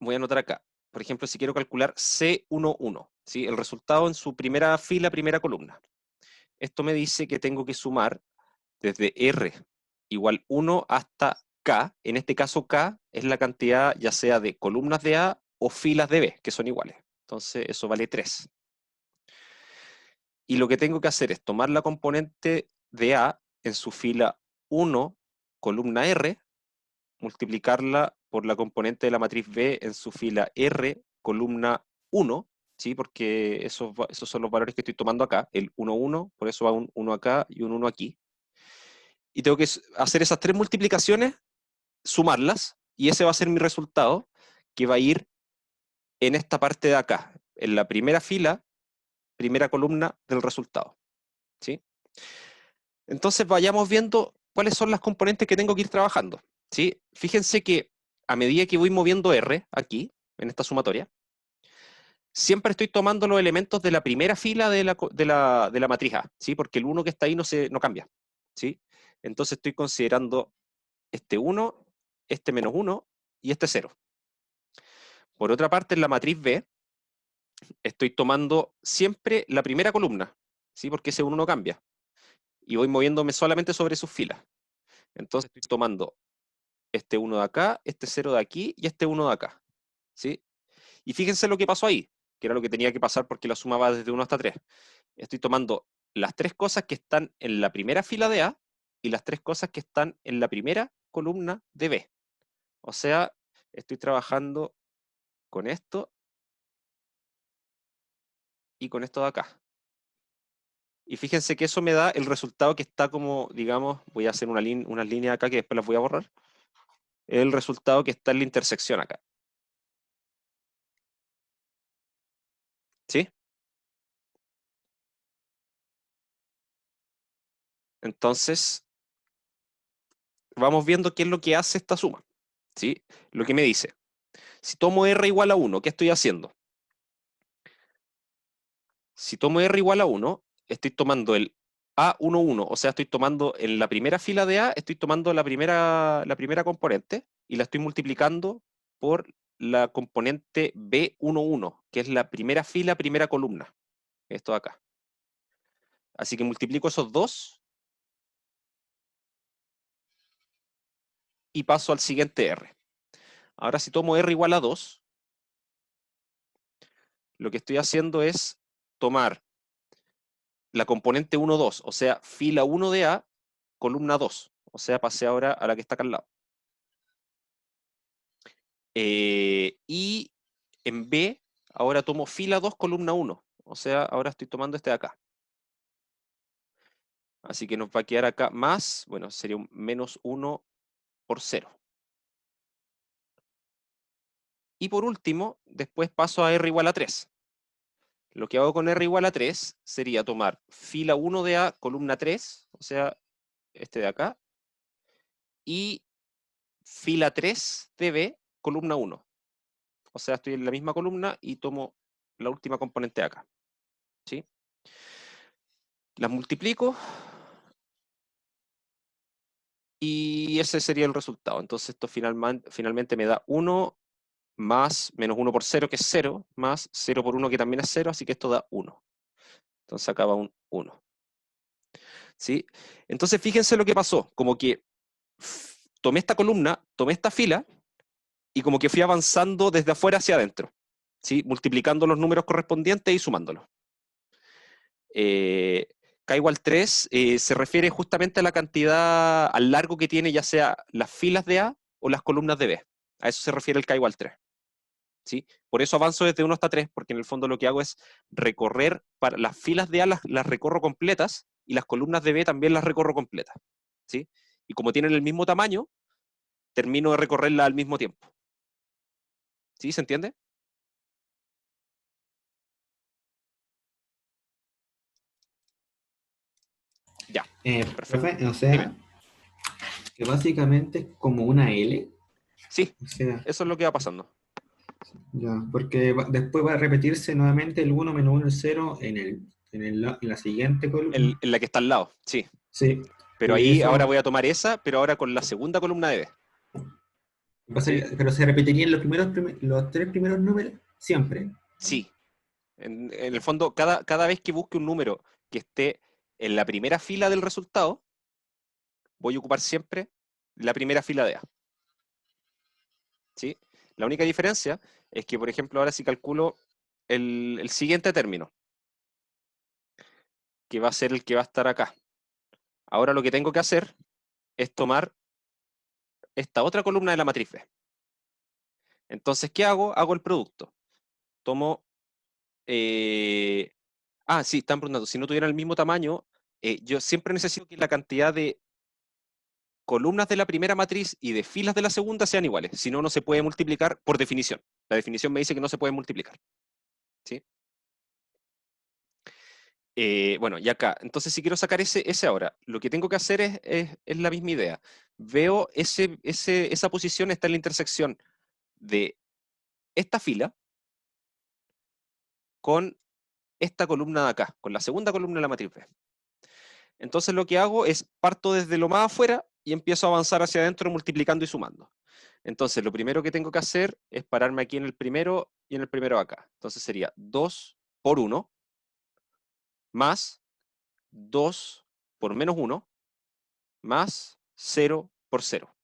voy a anotar acá, por ejemplo, si quiero calcular C11, ¿sí? El resultado en su primera fila, primera columna. Esto me dice que tengo que sumar desde R igual 1 hasta K. En este caso K es la cantidad ya sea de columnas de A o filas de B, que son iguales. Entonces eso vale 3. Y lo que tengo que hacer es tomar la componente de A en su fila 1, columna R, multiplicarla por la componente de la matriz B en su fila R, columna 1, ¿sí? Porque esos son los valores que estoy tomando acá, el 1, 1, por eso va un 1 acá y un 1 aquí. Y tengo que hacer esas 3 multiplicaciones, sumarlas, y ese va a ser mi resultado, que va a ir en esta parte de acá, en la primera fila, primera columna del resultado, ¿sí? Entonces vayamos viendo cuáles son las componentes que tengo que ir trabajando, ¿sí? Fíjense que a medida que voy moviendo R aquí, en esta sumatoria, siempre estoy tomando los elementos de la primera fila de la matriz A, ¿sí? Porque el 1 que está ahí no cambia, ¿sí? Entonces estoy considerando este 1, este menos 1 y este 0. Por otra parte, en la matriz B, estoy tomando siempre la primera columna, ¿sí? Porque ese 1 no cambia. Y voy moviéndome solamente sobre sus filas. Entonces estoy tomando este 1 de acá, este 0 de aquí y este 1 de acá, ¿sí? Y fíjense lo que pasó ahí, que era lo que tenía que pasar porque la suma va desde 1 hasta 3. Estoy tomando las 3 cosas que están en la primera fila de A y las 3 cosas que están en la primera columna de B. O sea, estoy trabajando con esto y con esto de acá. Y fíjense que eso me da el resultado que está como, digamos, voy a hacer unas líneas acá que después las voy a borrar. El resultado que está en la intersección acá. ¿Sí? Entonces, vamos viendo qué es lo que hace esta suma, ¿sí? Lo que me dice, si tomo R igual a 1, ¿qué estoy haciendo? Si tomo R igual a 1, estoy tomando el A11, o sea, estoy tomando en la primera fila de A, estoy tomando la primera componente y la estoy multiplicando por la componente B11, que es la primera fila, primera columna. Esto de acá. Así que multiplico esos dos y paso al siguiente R. Ahora si tomo R igual a 2, lo que estoy haciendo es tomar la componente 1, 2, o sea, fila 1 de A, columna 2. O sea, pasé ahora a la que está acá al lado. Y en B, ahora tomo fila 2, columna 1. O sea, ahora estoy tomando este de acá. Así que nos va a quedar acá más, bueno, sería un menos 1 por 0. Y por último, después paso a R igual a 3. Lo que hago con R igual a 3 sería tomar fila 1 de A, columna 3, o sea, este de acá, y fila 3 de B, columna 1. O sea, estoy en la misma columna y tomo la última componente de acá. ¿Sí? Las multiplico y ese sería el resultado. Entonces esto finalmente me da 1 más menos 1 por 0, que es 0, más 0 por 1, que también es 0, así que esto da 1. Entonces acá va un 1. ¿Sí? Entonces fíjense lo que pasó. Como que tomé esta columna, tomé esta fila, y como que fui avanzando desde afuera hacia adentro. ¿Sí? Multiplicando los números correspondientes y sumándolos. K igual 3 se refiere justamente a la cantidad, al largo que tiene ya sea las filas de A o las columnas de B. A eso se refiere el K igual 3. ¿Sí? Por eso avanzo desde 1 hasta 3, porque en el fondo lo que hago es recorrer, para las filas de A las recorro completas y las columnas de B también las recorro completas. ¿Sí? Y como tienen el mismo tamaño, termino de recorrerla al mismo tiempo. ¿Sí? ¿Se entiende? Ya, perfecto. Profe, o sea, Dime. que básicamente es como una L. Sí, O sea, eso es lo que va pasando. ya, porque después va a repetirse nuevamente el 1 menos 1, el 0 en la siguiente columna. En la que está al lado, sí. Sí, Pero y ahí ahora eso voy a tomar esa, pero ahora con la segunda columna de B. ¿Sí? pero se repetirían los tres primeros números siempre. Sí. En el fondo, cada vez que busque un número que esté en la primera fila del resultado, voy a ocupar siempre la primera fila de A. ¿Sí? La única diferencia es que, por ejemplo, ahora si calculo el siguiente término, que va a ser el que va a estar acá. Ahora lo que tengo que hacer es tomar esta otra columna de la matriz B. Entonces, ¿qué hago? Hago el producto. Tomo... sí, están preguntando, si no tuvieran el mismo tamaño, yo siempre necesito que la cantidad de columnas de la primera matriz y de filas de la segunda sean iguales. Si no, no se puede multiplicar por definición. La definición me dice que no se puede multiplicar. ¿Sí? Bueno, y acá, entonces si quiero sacar ese ahora, lo que tengo que hacer es la misma idea. Veo esa posición está en la intersección de esta fila con esta columna de acá, con la segunda columna de la matriz B. Entonces lo que hago es parto desde lo más afuera y empiezo a avanzar hacia adentro multiplicando y sumando. Entonces lo primero que tengo que hacer es pararme aquí en el primero y en el primero acá. Entonces sería 2 por 1 más 2 por menos 1 más 0 por 0.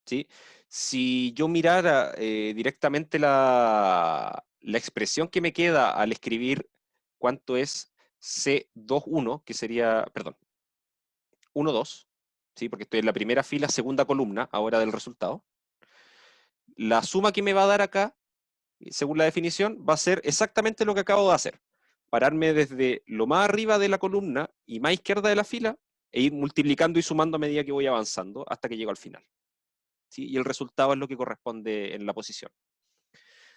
¿Sí? Si yo mirara directamente la expresión que me queda al escribir cuánto es C21, que sería, perdón, 1, 2, ¿sí? Porque estoy en la primera fila, segunda columna, ahora del resultado. La suma que me va a dar acá, según la definición, va a ser exactamente lo que acabo de hacer. Pararme desde lo más arriba de la columna y más izquierda de la fila e ir multiplicando y sumando a medida que voy avanzando hasta que llego al final. ¿Sí? Y el resultado es lo que corresponde en la posición.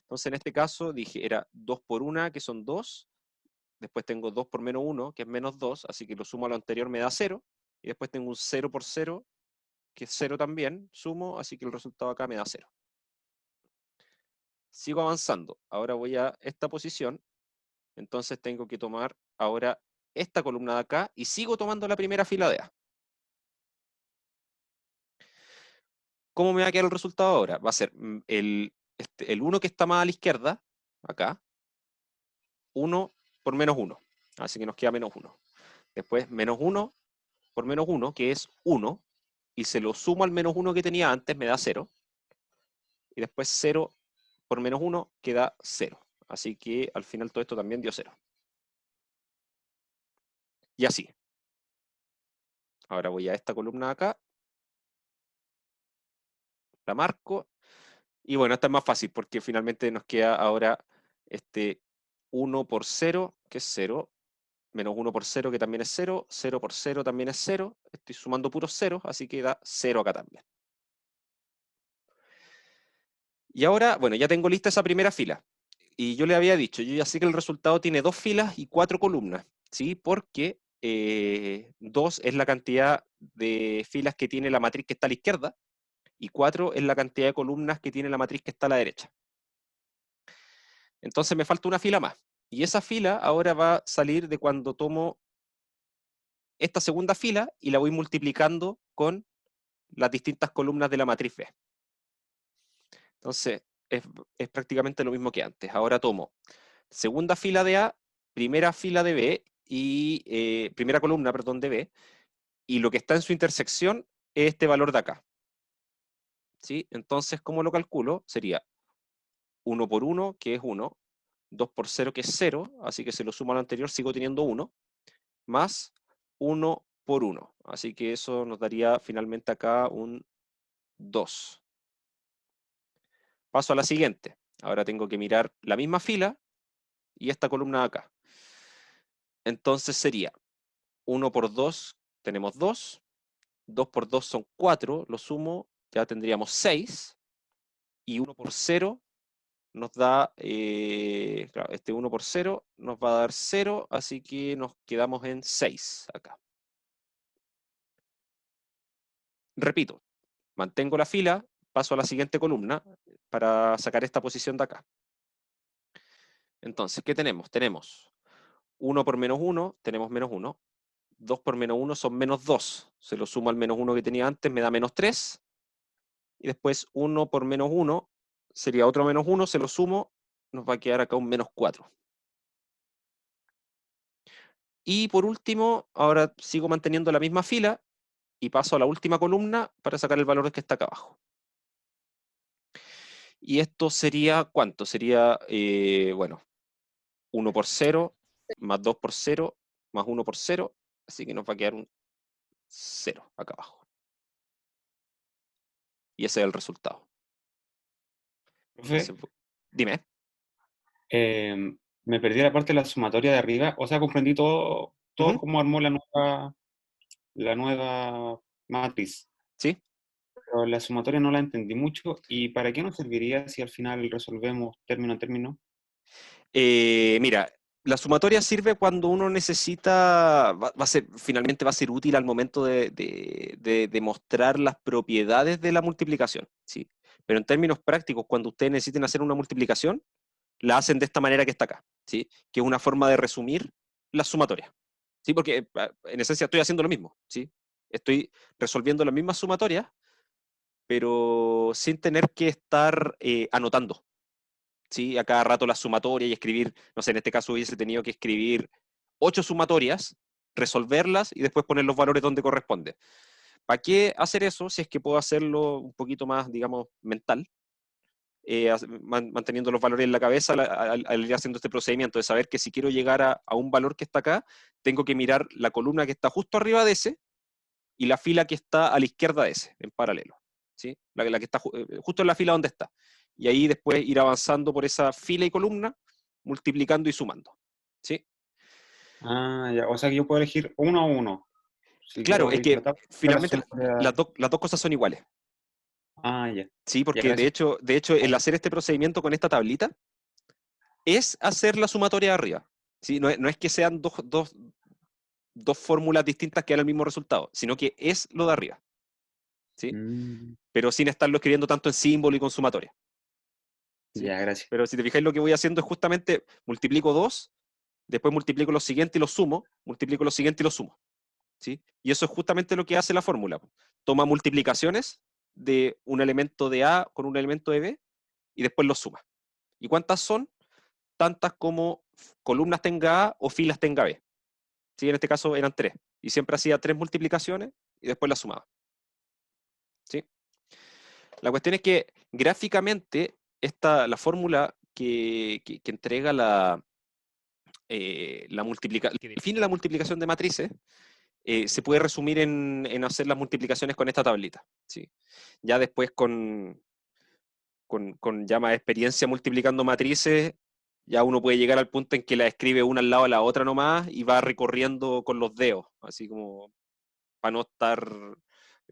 Entonces, en este caso, dije, era 2 por 1, que son 2. Después tengo 2 por menos 1, que es menos 2, así que lo sumo a lo anterior me da 0. y después tengo un 0 por 0, que es 0 también, sumo, así que el resultado acá me da 0. Sigo avanzando, ahora voy a esta posición, entonces tengo que tomar ahora esta columna de acá, y sigo tomando la primera fila de A. ¿Cómo me va a quedar el resultado ahora? Va a ser el 1 que está más a la izquierda, acá, 1 por menos 1, así que nos queda menos 1. Después menos 1 por menos 1, que es 1, y se lo sumo al menos 1 que tenía antes, me da 0. Y después 0 por menos 1 queda 0. Así que al final todo esto también dio 0. Y así. Ahora voy a esta columna de acá. La marco. Y bueno, esta es más fácil porque finalmente nos queda ahora 1 por 0, que es 0. Menos 1 por 0, que también es 0. 0 por 0 también es 0. Estoy sumando puros ceros, así que da 0 acá también. Y ahora, bueno, ya tengo lista esa primera fila. Y yo le había dicho, yo ya sé que el resultado tiene 2 filas y 4 columnas, ¿sí? Porque 2 es la cantidad de filas que tiene la matriz que está a la izquierda, y 4 es la cantidad de columnas que tiene la matriz que está a la derecha. Entonces me falta una fila más. Y esa fila ahora va a salir de cuando tomo esta segunda fila y la voy multiplicando con las distintas columnas de la matriz B. Entonces, es prácticamente lo mismo que antes. Ahora tomo segunda fila de A, primera fila de B, y primera columna, perdón, de B, y lo que está en su intersección es este valor de acá. ¿Sí? Entonces, ¿cómo lo calculo? Sería 1 por 1, que es 1, 2 por 0, que es 0, así que se lo sumo a lo anterior, sigo teniendo 1, más 1 por 1. Así que eso nos daría finalmente acá un 2. Paso a la siguiente. Ahora tengo que mirar la misma fila y esta columna de acá. Entonces sería 1 por 2, tenemos 2. 2 por 2 son 4, lo sumo, ya tendríamos 6. Y 1 por 0 nos da, claro, 1 por 0 nos va a dar 0, así que nos quedamos en 6 acá. Repito, mantengo la fila, paso a la siguiente columna para sacar esta posición de acá. Entonces, ¿qué tenemos? Tenemos 1 por menos 1, tenemos menos 1. 2 por menos 1 son menos 2. Se lo sumo al menos 1 que tenía antes, me da menos 3. Y después 1 por menos 1 sería otro menos 1, se lo sumo, nos va a quedar acá un menos 4. Y por último, ahora sigo manteniendo la misma fila y paso a la última columna para sacar el valor que está acá abajo. Y esto sería, ¿cuánto? Sería, bueno, 1 por 0, más 2 por 0, más 1 por 0, así que nos va a quedar un 0 acá abajo. Y ese es el resultado. Profe, Entonces, dime. me perdí la parte de la sumatoria de arriba, o sea, comprendí todo Ujú. cómo armó la nueva matriz, ¿Sí? pero la sumatoria no la entendí mucho. ¿Y para qué nos serviría si al final resolvemos término a término? Mira, la sumatoria sirve cuando uno necesita, finalmente va a ser útil al momento de demostrar las propiedades de la multiplicación, ¿sí? Pero en términos prácticos, cuando ustedes necesiten hacer una multiplicación, la hacen de esta manera que está acá, ¿sí? Que es una forma de resumir las sumatorias, ¿sí? Porque en esencia estoy haciendo lo mismo, ¿sí? Estoy resolviendo las mismas sumatorias, pero sin tener que estar anotando, ¿sí? A cada rato la sumatoria y escribir, no sé, en este caso hubiese tenido que escribir 8 sumatorias, resolverlas y después poner los valores donde corresponde. ¿Para qué hacer eso si es que puedo hacerlo un poquito más, digamos, mental? Manteniendo los valores en la cabeza al ir haciendo este procedimiento de saber que si quiero llegar a un valor que está acá, tengo que mirar la columna que está justo arriba de ese y la fila que está a la izquierda de ese, en paralelo, ¿sí? La que está justo en la fila donde está. Y ahí después ir avanzando por esa fila y columna, multiplicando y sumando, ¿sí? Ah, ya, o sea que yo puedo elegir uno a uno. Si Claro, quiero es ir que tratando de la finalmente sumatoria. las dos cosas son iguales, Ah, ya. ¿sí? Ya, Porque gracias. de hecho, el hacer este procedimiento con esta tablita es hacer la sumatoria de arriba, ¿sí? No es que sean dos fórmulas distintas que dan el mismo resultado, sino que es lo de arriba, ¿sí? Pero sin estarlo escribiendo tanto en símbolo y con sumatoria. ¿Sí? Ya, gracias. Pero si te fijáis, lo que voy haciendo es justamente multiplico 2, después multiplico lo siguiente y lo sumo, multiplico lo siguiente y lo sumo. ¿Sí? Y eso es justamente lo que hace la fórmula. Toma multiplicaciones de un elemento de A con un elemento de B y después los suma. ¿Y cuántas son? Tantas como columnas tenga A o filas tenga B. ¿Sí? En este caso eran 3. Y siempre hacía 3 multiplicaciones y después las sumaba. ¿Sí? La cuestión es que gráficamente la fórmula que entrega que define la multiplicación de matrices, se puede resumir en hacer las multiplicaciones con esta tablita. ¿Sí? Ya después con ya más experiencia multiplicando matrices, ya uno puede llegar al punto en que la escribe una al lado de la otra nomás y va recorriendo con los dedos, así como para no estar,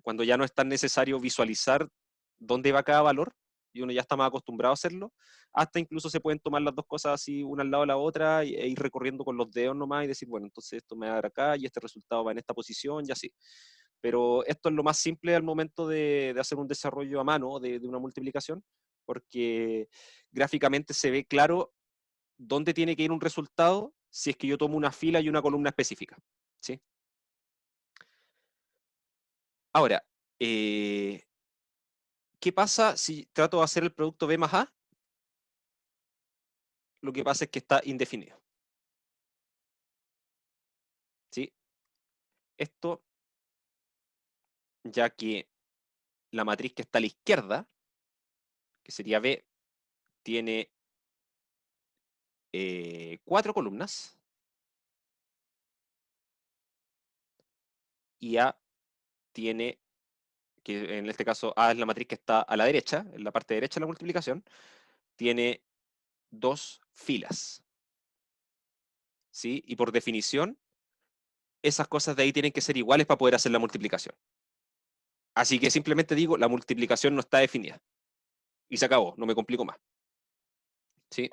cuando ya no es tan necesario visualizar dónde va cada valor, y uno ya está más acostumbrado a hacerlo, hasta incluso se pueden tomar las dos cosas así, una al lado de la otra, e ir recorriendo con los dedos nomás y decir, bueno, entonces esto me va a dar acá, y este resultado va en esta posición, y así. Pero esto es lo más simple al momento de hacer un desarrollo a mano de una multiplicación, porque gráficamente se ve claro dónde tiene que ir un resultado si es que yo tomo una fila y una columna específica. ¿Sí? Ahora, ¿qué pasa si trato de hacer el producto B más A? Lo que pasa es que está indefinido. ¿Sí? Esto, ya que la matriz que está a la izquierda, que sería B, tiene 4 columnas, y A tiene, que en este caso A es la matriz que está a la derecha, en la parte derecha de la multiplicación, tiene 2 filas. ¿Sí? Y por definición, esas cosas de ahí tienen que ser iguales para poder hacer la multiplicación. Así que simplemente digo, la multiplicación no está definida. Y se acabó, no me complico más. ¿Sí?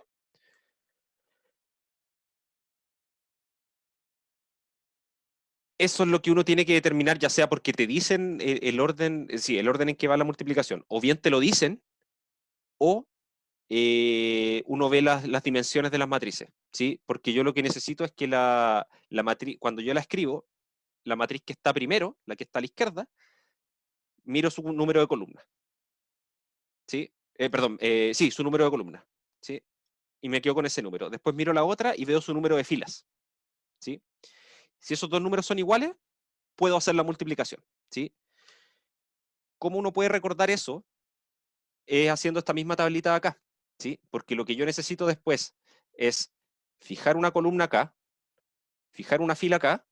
Eso es lo que uno tiene que determinar, ya sea porque te dicen el orden, sí, el orden en que va la multiplicación, o bien te lo dicen, o uno ve las dimensiones de las matrices, ¿sí? Porque yo lo que necesito es que la matriz, cuando yo la escribo, la matriz que está primero, la que está a la izquierda, miro su número de columnas, ¿sí? Perdón, sí, su número de columnas, ¿sí? Y me quedo con ese número. Después miro la otra y veo su número de filas, ¿sí? Si esos dos números son iguales, puedo hacer la multiplicación, ¿sí? ¿Cómo uno puede recordar eso? Es haciendo esta misma tablita de acá, ¿sí? Porque lo que yo necesito después es fijar una columna acá, fijar una fila acá,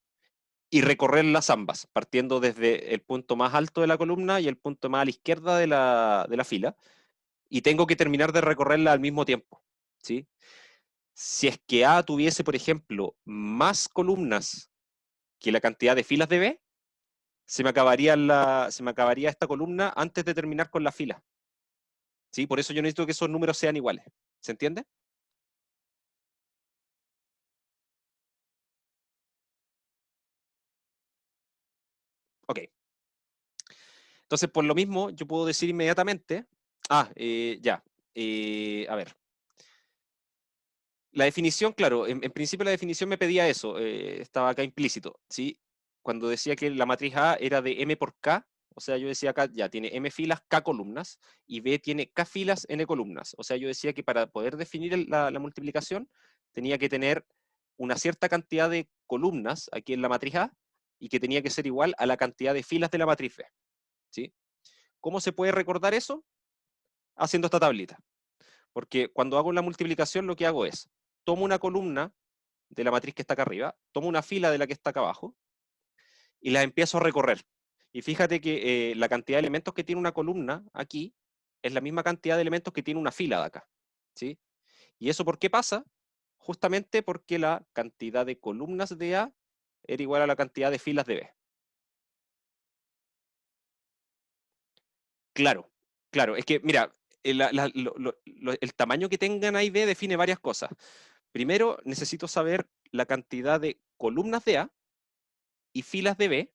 y recorrerlas ambas, partiendo desde el punto más alto de la columna y el punto más a la izquierda de la fila, y tengo que terminar de recorrerla al mismo tiempo, ¿sí? Si es que A tuviese, por ejemplo, más columnas que la cantidad de filas de B, se me acabaría esta columna antes de terminar con la fila. ¿Sí? Por eso yo necesito que esos números sean iguales. ¿Se entiende? Ok. Entonces, por lo mismo, yo puedo decir inmediatamente, ya, a ver. La definición, claro, en principio la definición me pedía eso, estaba acá implícito, ¿sí? Cuando decía que la matriz A era de M por K, o sea, yo decía acá, ya, tiene M filas, K columnas, y B tiene K filas, N columnas. O sea, yo decía que para poder definir la multiplicación, tenía que tener una cierta cantidad de columnas aquí en la matriz A, y que tenía que ser igual a la cantidad de filas de la matriz B, ¿sí? ¿Cómo se puede recordar eso? Haciendo esta tablita. Porque cuando hago la multiplicación, lo que hago es, tomo una columna de la matriz que está acá arriba, tomo una fila de la que está acá abajo, y las empiezo a recorrer. Y fíjate que la cantidad de elementos que tiene una columna aquí es la misma cantidad de elementos que tiene una fila de acá, ¿sí? ¿Y eso por qué pasa? Justamente porque la cantidad de columnas de A era igual a la cantidad de filas de B. Claro, claro, es que, mira, el tamaño que tengan A y B define varias cosas. Primero, necesito saber la cantidad de columnas de A, y filas de B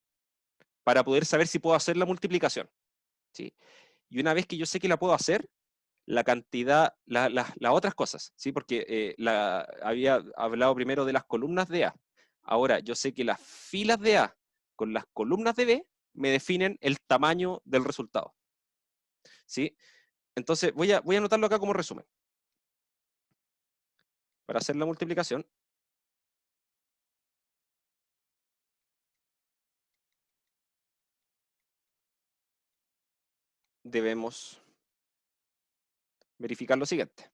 para poder saber si puedo hacer la multiplicación, ¿sí? Y una vez que yo sé que la puedo hacer, la cantidad, las otras cosas, ¿sí? Porque había hablado primero de las columnas de A. Ahora, yo sé que las filas de A con las columnas de B me definen el tamaño del resultado, ¿sí? Entonces, voy a anotarlo acá como resumen. Para hacer la multiplicación, debemos verificar lo siguiente.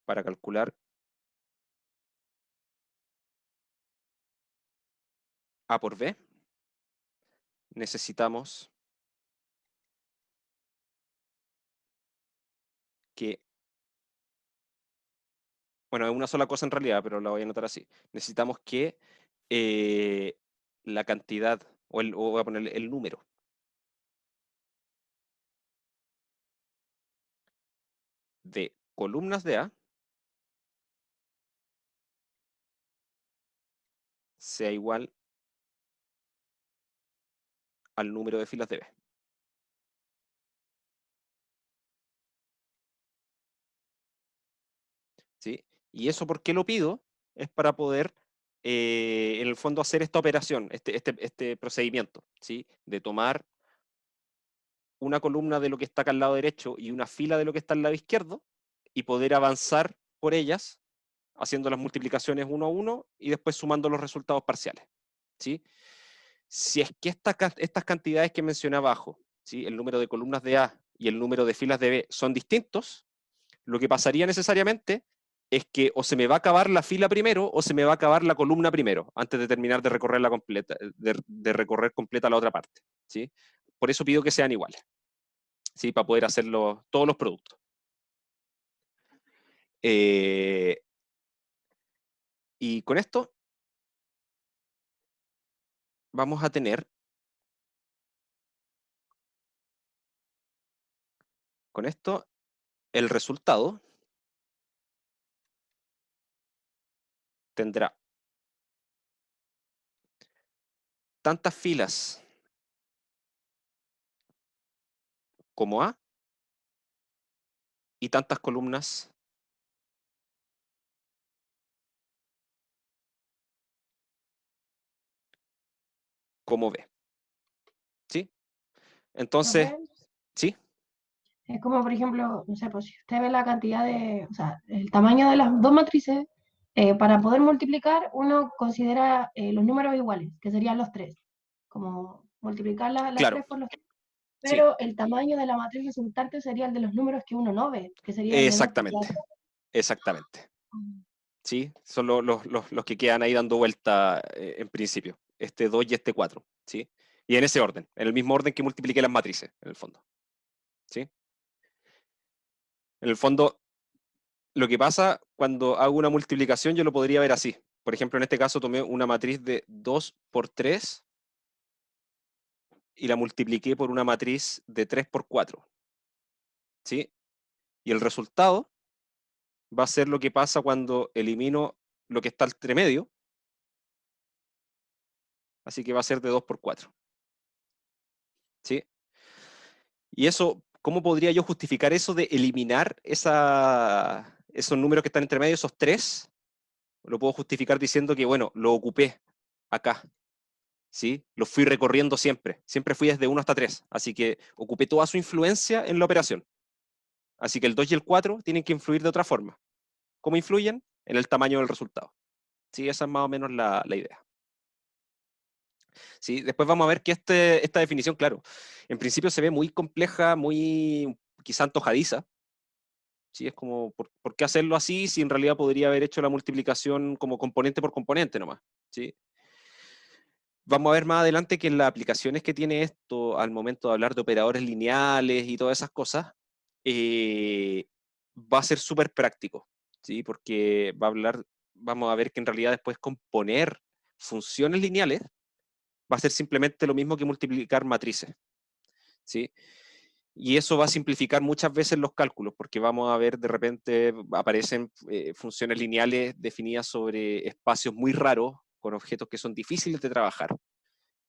Para calcular A por B, necesitamos que, bueno, es una sola cosa en realidad, pero la voy a anotar así. Necesitamos que la cantidad, o voy a poner el número de columnas de A sea igual al número de filas de B. ¿Sí? ¿Y eso por qué lo pido? Es para poder, en el fondo, hacer esta operación, este procedimiento, ¿sí? De tomar una columna de lo que está acá al lado derecho y una fila de lo que está al lado izquierdo y poder avanzar por ellas haciendo las multiplicaciones uno a uno y después sumando los resultados parciales, ¿sí? Si es que estas cantidades que mencioné abajo, ¿sí? El número de columnas de A y el número de filas de B son distintos, lo que pasaría necesariamente es que o se me va a acabar la fila primero o se me va a acabar la columna primero, antes de terminar de recorrer completa, de recorrer completa la otra parte, ¿sí? Por eso pido que sean iguales, ¿sí? Para poder hacer todos los productos. Y con esto vamos a tener, con esto, el resultado tendrá tantas filas como A y tantas columnas como B. ¿Sí? Entonces, Profe, ¿sí? es como, por ejemplo, no sé, pues si usted ve la cantidad de, o sea, el tamaño de las dos matrices, para poder multiplicar, uno considera los números iguales, que serían los tres, como multiplicar las Claro, tres por los tres. sí, Pero el tamaño de la matriz resultante sería el de los números que uno no ve, que sería el de 2 por exactamente, 4. exactamente. ¿Sí? Son los que quedan ahí dando vuelta en principio, este 2 y este 4, ¿sí? Y en ese orden, en el mismo orden que multipliqué las matrices, en el fondo, ¿sí? En el fondo, lo que pasa cuando hago una multiplicación, yo lo podría ver así. Por ejemplo, en este caso tomé una matriz de 2 por 3 y la multipliqué por una matriz de 3 por 4, ¿sí? Y el resultado va a ser lo que pasa cuando elimino lo que está entre medio, así que va a ser de 2 por 4, ¿sí? Y eso, ¿cómo podría yo justificar eso de eliminar esos números que están entre medio, esos 3? Lo puedo justificar diciendo que, bueno, lo ocupé acá, ¿sí? Lo fui recorriendo siempre. Siempre fui desde 1 hasta 3. Así que ocupé toda su influencia en la operación. Así que el 2 y el 4 tienen que influir de otra forma. ¿Cómo influyen? En el tamaño del resultado. ¿Sí? Esa es más o menos la idea. ¿Sí? Después vamos a ver que esta definición, claro, en principio se ve muy compleja, muy quizá antojadiza. ¿Sí? Es como, ¿por qué hacerlo así si en realidad podría haber hecho la multiplicación como componente por componente nomás? ¿Sí? Vamos a ver más adelante que en las aplicaciones que tiene esto al momento de hablar de operadores lineales y todas esas cosas, va a ser súper práctico, ¿sí? Porque vamos a ver que en realidad después componer funciones lineales va a ser simplemente lo mismo que multiplicar matrices, ¿sí? Y eso va a simplificar muchas veces los cálculos, porque vamos a ver, de repente aparecen funciones lineales definidas sobre espacios muy raros, con objetos que son difíciles de trabajar.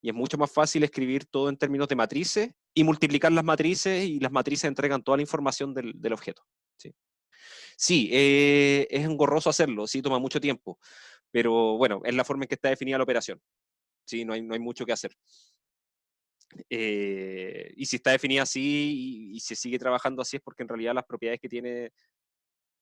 Y es mucho más fácil escribir todo en términos de matrices y multiplicar las matrices, y las matrices entregan toda la información del objeto. Sí, sí, es engorroso hacerlo, sí, toma mucho tiempo, pero bueno, es la forma en que está definida la operación. Sí, no hay mucho que hacer. Y si está definida así y se sigue trabajando así, es porque en realidad las propiedades que tiene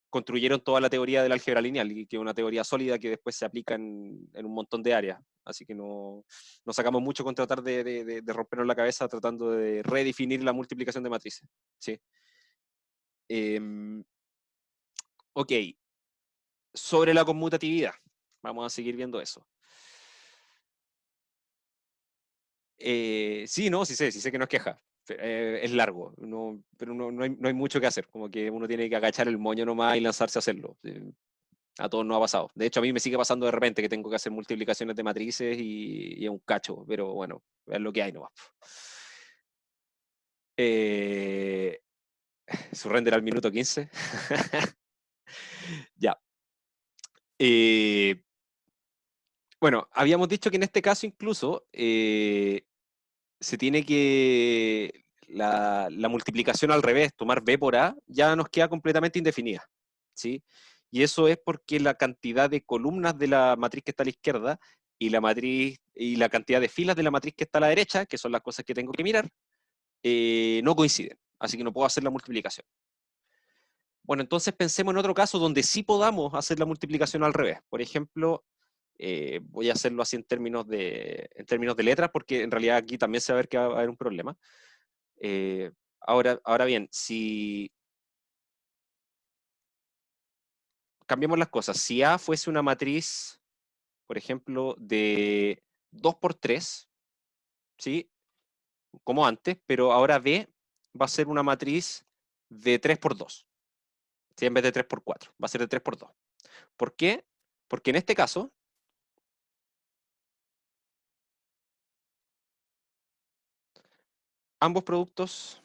construyeron toda la teoría del álgebra lineal, y que es una teoría sólida que después se aplica en un montón de áreas. Así que no sacamos mucho con tratar de rompernos la cabeza tratando de redefinir la multiplicación de matrices. ¿Sí? Ok, sobre la conmutatividad, vamos a seguir viendo eso. Sí, no, sí sé que no es queja. Es largo, pero no hay mucho que hacer, como que uno tiene que agachar el moño nomás y lanzarse a hacerlo. A todos nos ha pasado. De hecho, a mí me sigue pasando de repente que tengo que hacer multiplicaciones de matrices y es un cacho, pero bueno, es lo que hay nomás. Su render al minuto 15. Ya. Bueno, habíamos dicho que en este caso incluso se tiene que la multiplicación al revés, tomar b por a, ya nos queda completamente indefinida, ¿sí? Y eso es porque la cantidad de columnas de la matriz que está a la izquierda y la cantidad de filas de la matriz que está a la derecha, que son las cosas que tengo que mirar, no coinciden, así que no puedo hacer la multiplicación. Bueno, entonces pensemos en otro caso donde sí podamos hacer la multiplicación al revés. Por ejemplo, voy a hacerlo así en términos de letras, porque en realidad aquí también se va a ver que va a haber un problema. Ahora bien, si cambiamos las cosas, si A fuese una matriz, por ejemplo, de 2 por 3, ¿sí? Como antes, pero ahora B va a ser una matriz de 3 por 2, ¿sí? En vez de 3 por 4, va a ser de 3 por 2. ¿Por qué? Porque en este caso, ambos productos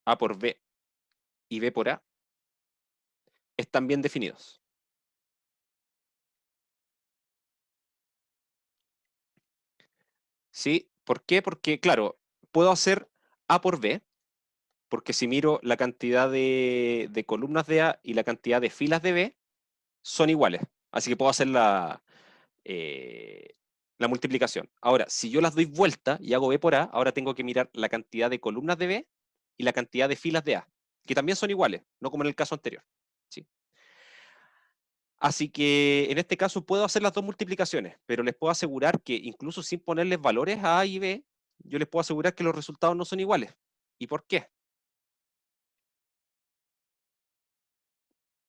A por B y B por A están bien definidos. ¿Sí? ¿Por qué? Porque, claro, puedo hacer A por B, porque si miro la cantidad de columnas de A y la cantidad de filas de B, son iguales. Así que puedo hacer la multiplicación. Ahora, si yo las doy vuelta y hago B por A, ahora tengo que mirar la cantidad de columnas de B y la cantidad de filas de A, que también son iguales, no como en el caso anterior. ¿Sí? Así que en este caso puedo hacer las dos multiplicaciones, pero les puedo asegurar que incluso sin ponerles valores a A y B, yo les puedo asegurar que los resultados no son iguales. ¿Y por qué?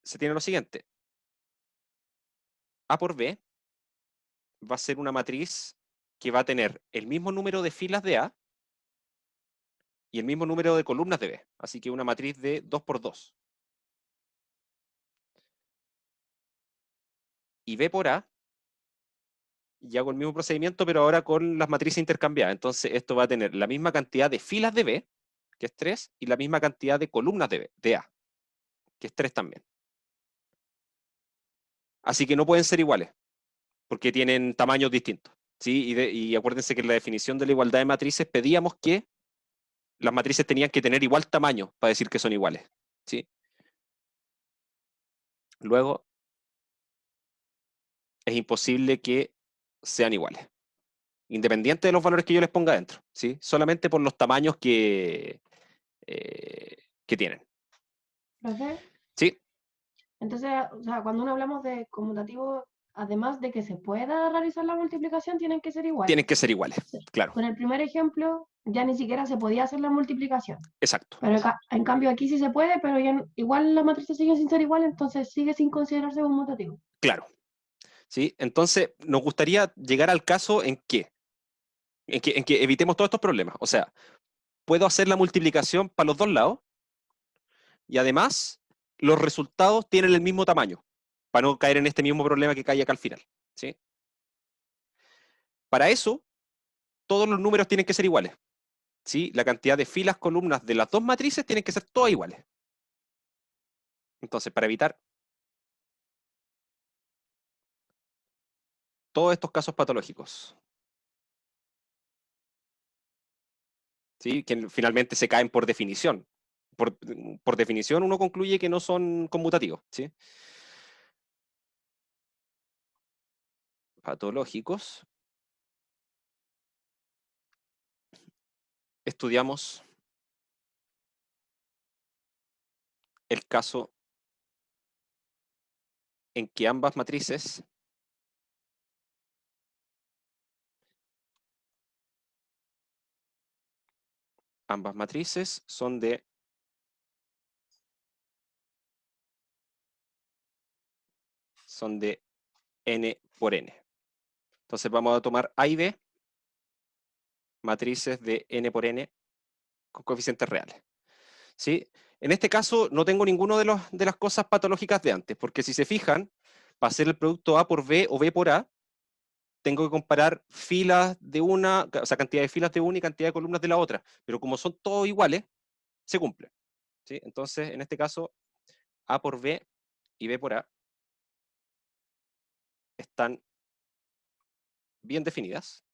Se tiene lo siguiente. A por B va a ser una matriz que va a tener el mismo número de filas de A y el mismo número de columnas de B. Así que una matriz de 2 por 2. Y B por A, y hago el mismo procedimiento, pero ahora con las matrices intercambiadas. Entonces esto va a tener la misma cantidad de filas de B, que es 3, y la misma cantidad de columnas de A, que es 3 también. Así que no pueden ser iguales, porque tienen tamaños distintos. ¿Sí? Y acuérdense que en la definición de la igualdad de matrices pedíamos que las matrices tenían que tener igual tamaño para decir que son iguales. ¿Sí? Luego, es imposible que sean iguales, independiente de los valores que yo les ponga dentro, ¿sí? Solamente por los tamaños que tienen. ¿Profe? Sí, Entonces, o sea, cuando uno hablamos de conmutativo, además de que se pueda realizar la multiplicación, tienen que ser iguales. tienen que ser iguales, Sí. claro, Con el primer ejemplo, ya ni siquiera se podía hacer la multiplicación. exacto. Pero en cambio aquí sí se puede, pero ya igual la matriz sigue sin ser igual, entonces sigue sin considerarse conmutativo. Claro, ¿sí? Entonces, nos gustaría llegar al caso en que evitemos todos estos problemas. O sea, puedo hacer la multiplicación para los dos lados y además los resultados tienen el mismo tamaño, para no caer en este mismo problema que cae acá al final, ¿sí? Para eso, todos los números tienen que ser iguales. ¿Sí? La cantidad de filas, columnas de las dos matrices tienen que ser todas iguales. Entonces, para evitar todos estos casos patológicos, ¿sí? Que finalmente se caen por definición. Por definición, uno concluye que no son conmutativos, ¿sí? Patológicos. Estudiamos el caso en que ambas matrices son de n por n. Entonces vamos a tomar A y B, matrices de n por n con coeficientes reales. ¿Sí? En este caso no tengo ninguno de las cosas patológicas de antes, porque si se fijan, para hacer el producto A por B o B por A, tengo que comparar filas de una, o sea, cantidad de filas de una y cantidad de columnas de la otra, pero como son todos iguales, se cumple. ¿Sí? Entonces, en este caso, A por B y B por A están bien definidas.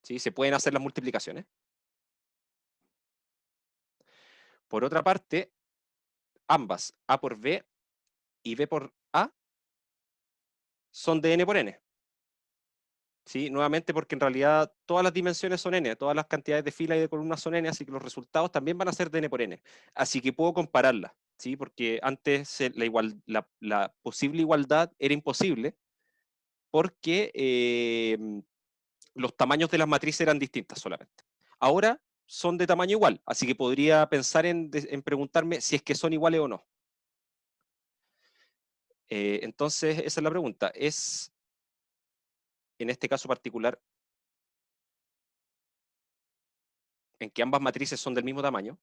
¿Sí? Se pueden hacer las multiplicaciones. Por otra parte, ambas, A por B y B por A, son de n por n. ¿Sí? Nuevamente porque en realidad todas las dimensiones son n, todas las cantidades de filas y de columnas son n, así que los resultados también van a ser de n por n. Así que puedo compararlas, ¿sí? Porque antes la posible igualdad era imposible porque los tamaños de las matrices eran distintas solamente. Ahora son de tamaño igual, así que podría pensar en preguntarme si es que son iguales o no. Entonces, esa es la pregunta. ¿Es, en este caso particular, en que ambas matrices son del mismo tamaño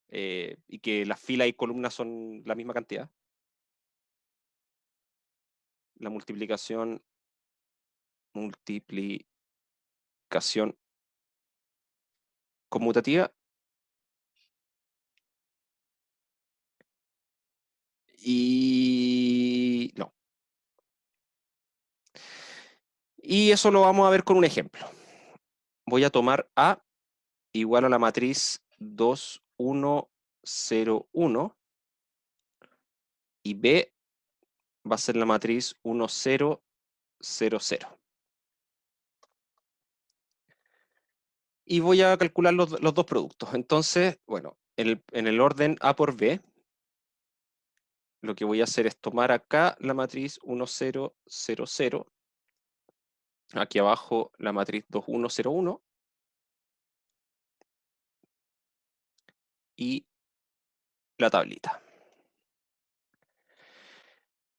y que las filas y columnas son la misma cantidad? La multiplicación conmutativa. Y no. Y eso lo vamos a ver con un ejemplo. Voy a tomar A igual a la matriz 2, 1, 0, 1 y B va a ser la matriz 1, 0, 0, 0. Y voy a calcular los dos productos. Entonces, bueno, en el orden A por B, lo que voy a hacer es tomar acá la matriz 1, 0, 0, 0. Aquí abajo la matriz 2, 1, 0, 1. Y la tablita.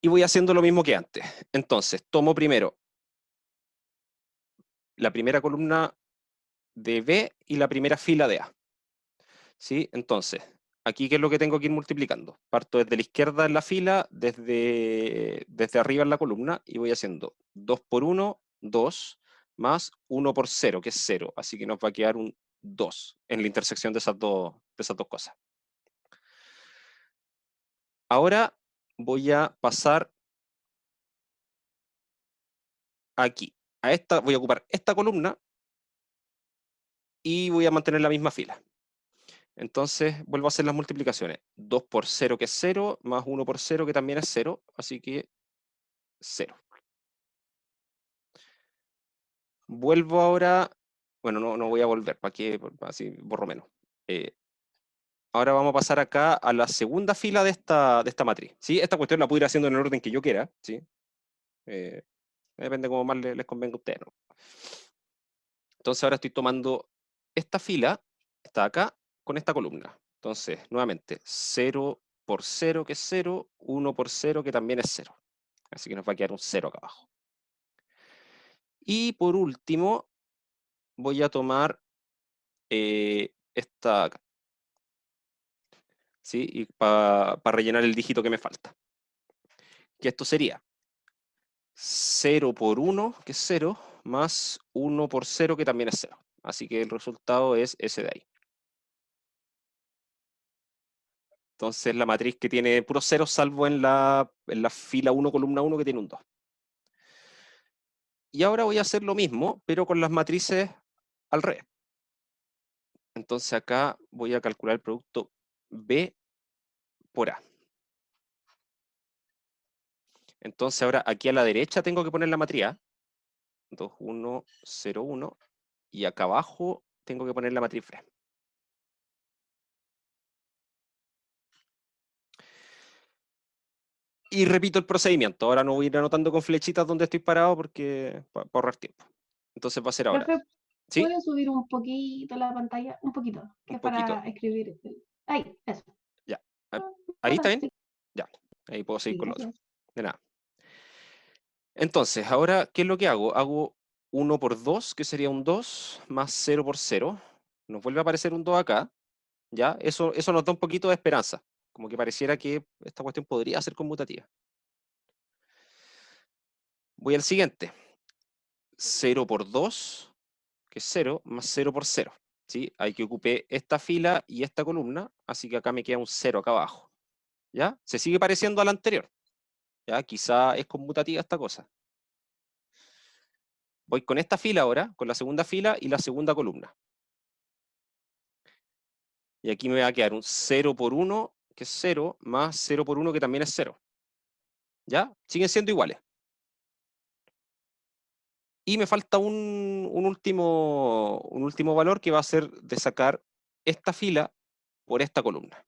Y voy haciendo lo mismo que antes. Entonces, tomo primero la primera columna de B y la primera fila de A. ¿Sí? Entonces, aquí, ¿qué es lo que tengo que ir multiplicando? Parto desde la izquierda en la fila, desde arriba en la columna, y voy haciendo 2 por 1, 2, más 1 por 0, que es 0. Así que nos va a quedar un 2 en la intersección de esas dos cosas. Ahora voy a pasar aquí. Voy a ocupar esta columna y voy a mantener la misma fila. Entonces vuelvo a hacer las multiplicaciones. 2 por 0, que es 0, más 1 por 0, que también es 0, así que 0. Vuelvo ahora, bueno, no voy a volver, ¿para qué? Así borro menos. Ahora vamos a pasar acá a la segunda fila de esta matriz. ¿Sí? Esta cuestión la puedo ir haciendo en el orden que yo quiera, ¿sí? Depende cómo más les convenga a ustedes, ¿no? Entonces ahora estoy tomando esta fila, está acá, con esta columna. Entonces, nuevamente, 0 por 0, que es 0, 1 por 0, que también es 0. Así que nos va a quedar un 0 acá abajo. Y por último, voy a tomar esta acá. ¿Sí? Y para rellenar el dígito que me falta. Que esto sería 0 por 1, que es 0, más 1 por 0, que también es 0. Así que el resultado es ese de ahí. Entonces la matriz que tiene puros ceros, salvo en la fila 1, columna 1, que tiene un 2. Y ahora voy a hacer lo mismo, pero con las matrices al revés. Entonces acá voy a calcular el producto B por A. Entonces ahora aquí a la derecha tengo que poner la matriz A. 2, 1, 0, 1. Y acá abajo tengo que poner la matriz B. Y repito el procedimiento. Ahora no voy a ir anotando con flechitas donde estoy parado porque para ahorrar tiempo. Entonces va a ser ahora. Profe, ¿Sí? ¿puedes subir un poquito la pantalla? Un poquito, que Un es para poquito. escribir. Ahí, eso. Ya. Ah, ¿Ahí está ahora bien? sí. Ya. Ahí puedo seguir Sí, con lo otro. gracias. De nada. Entonces, ahora, ¿qué es lo que hago? Hago 1 por 2, que sería un 2, más 0 por 0. Nos vuelve a aparecer un 2 acá. ¿Ya? Eso nos da un poquito de esperanza. Como que pareciera que esta cuestión podría ser conmutativa. Voy al siguiente. 0 por 2, que es 0, más 0 por 0. ¿Sí? Hay que ocupar esta fila y esta columna, así que acá me queda un 0 acá abajo. ¿Ya? Se sigue pareciendo a la anterior. ¿Ya? Quizá es conmutativa esta cosa. Voy con esta fila ahora, con la segunda fila y la segunda columna. Y aquí me va a quedar un 0 por 1, que es 0, más 0 por 1, que también es 0. ¿Ya? Siguen siendo iguales. Y me falta un último valor, que va a ser de sacar esta fila por esta columna.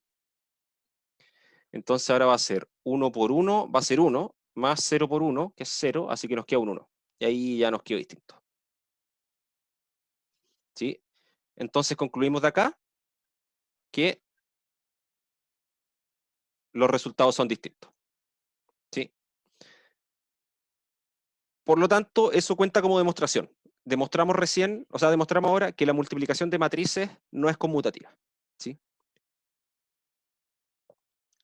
Entonces ahora va a ser 1 por 1, va a ser 1, más 0 por 1, que es 0, así que nos queda un 1. Y ahí ya nos quedó distinto. ¿Sí? Entonces concluimos de acá que los resultados son distintos. ¿Sí? Por lo tanto, eso cuenta como demostración. Demostramos ahora que la multiplicación de matrices no es conmutativa. ¿Sí?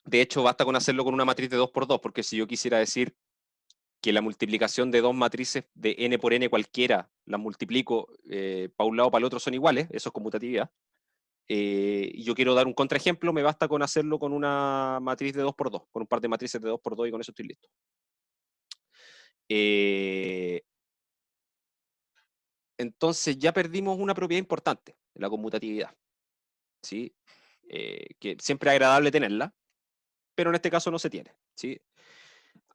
De hecho, basta con hacerlo con una matriz de 2 por 2, porque si yo quisiera decir que la multiplicación de dos matrices de n por n cualquiera, las multiplico para un lado o para el otro, son iguales, eso es conmutatividad. Y yo quiero dar un contraejemplo, me basta con hacerlo con una matriz de 2 por 2, con un par de matrices de 2 por 2, y con eso estoy listo. Entonces ya perdimos una propiedad importante, la conmutatividad. ¿Sí? Que siempre es agradable tenerla, pero en este caso no se tiene. ¿Sí?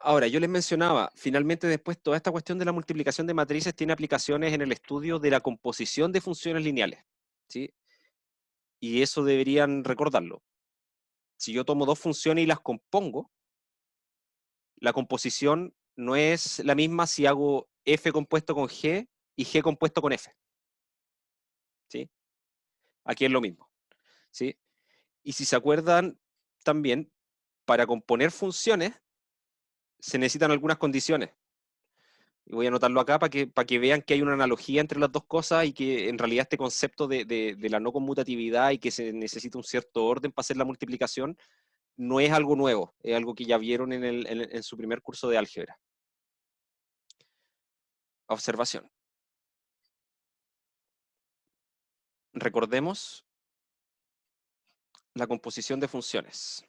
Ahora, yo les mencionaba, finalmente después toda esta cuestión de la multiplicación de matrices tiene aplicaciones en el estudio de la composición de funciones lineales. ¿Sí? Y eso deberían recordarlo. Si yo tomo dos funciones y las compongo, la composición no es la misma si hago f compuesto con g y g compuesto con f. ¿Sí? Aquí es lo mismo. ¿Sí? Y si se acuerdan también, para componer funciones se necesitan algunas condiciones. Y voy a anotarlo acá para que vean que hay una analogía entre las dos cosas, y que en realidad este concepto de la no conmutatividad y que se necesita un cierto orden para hacer la multiplicación no es algo nuevo, es algo que ya vieron en su primer curso de álgebra. Observación. Recordemos la composición de funciones.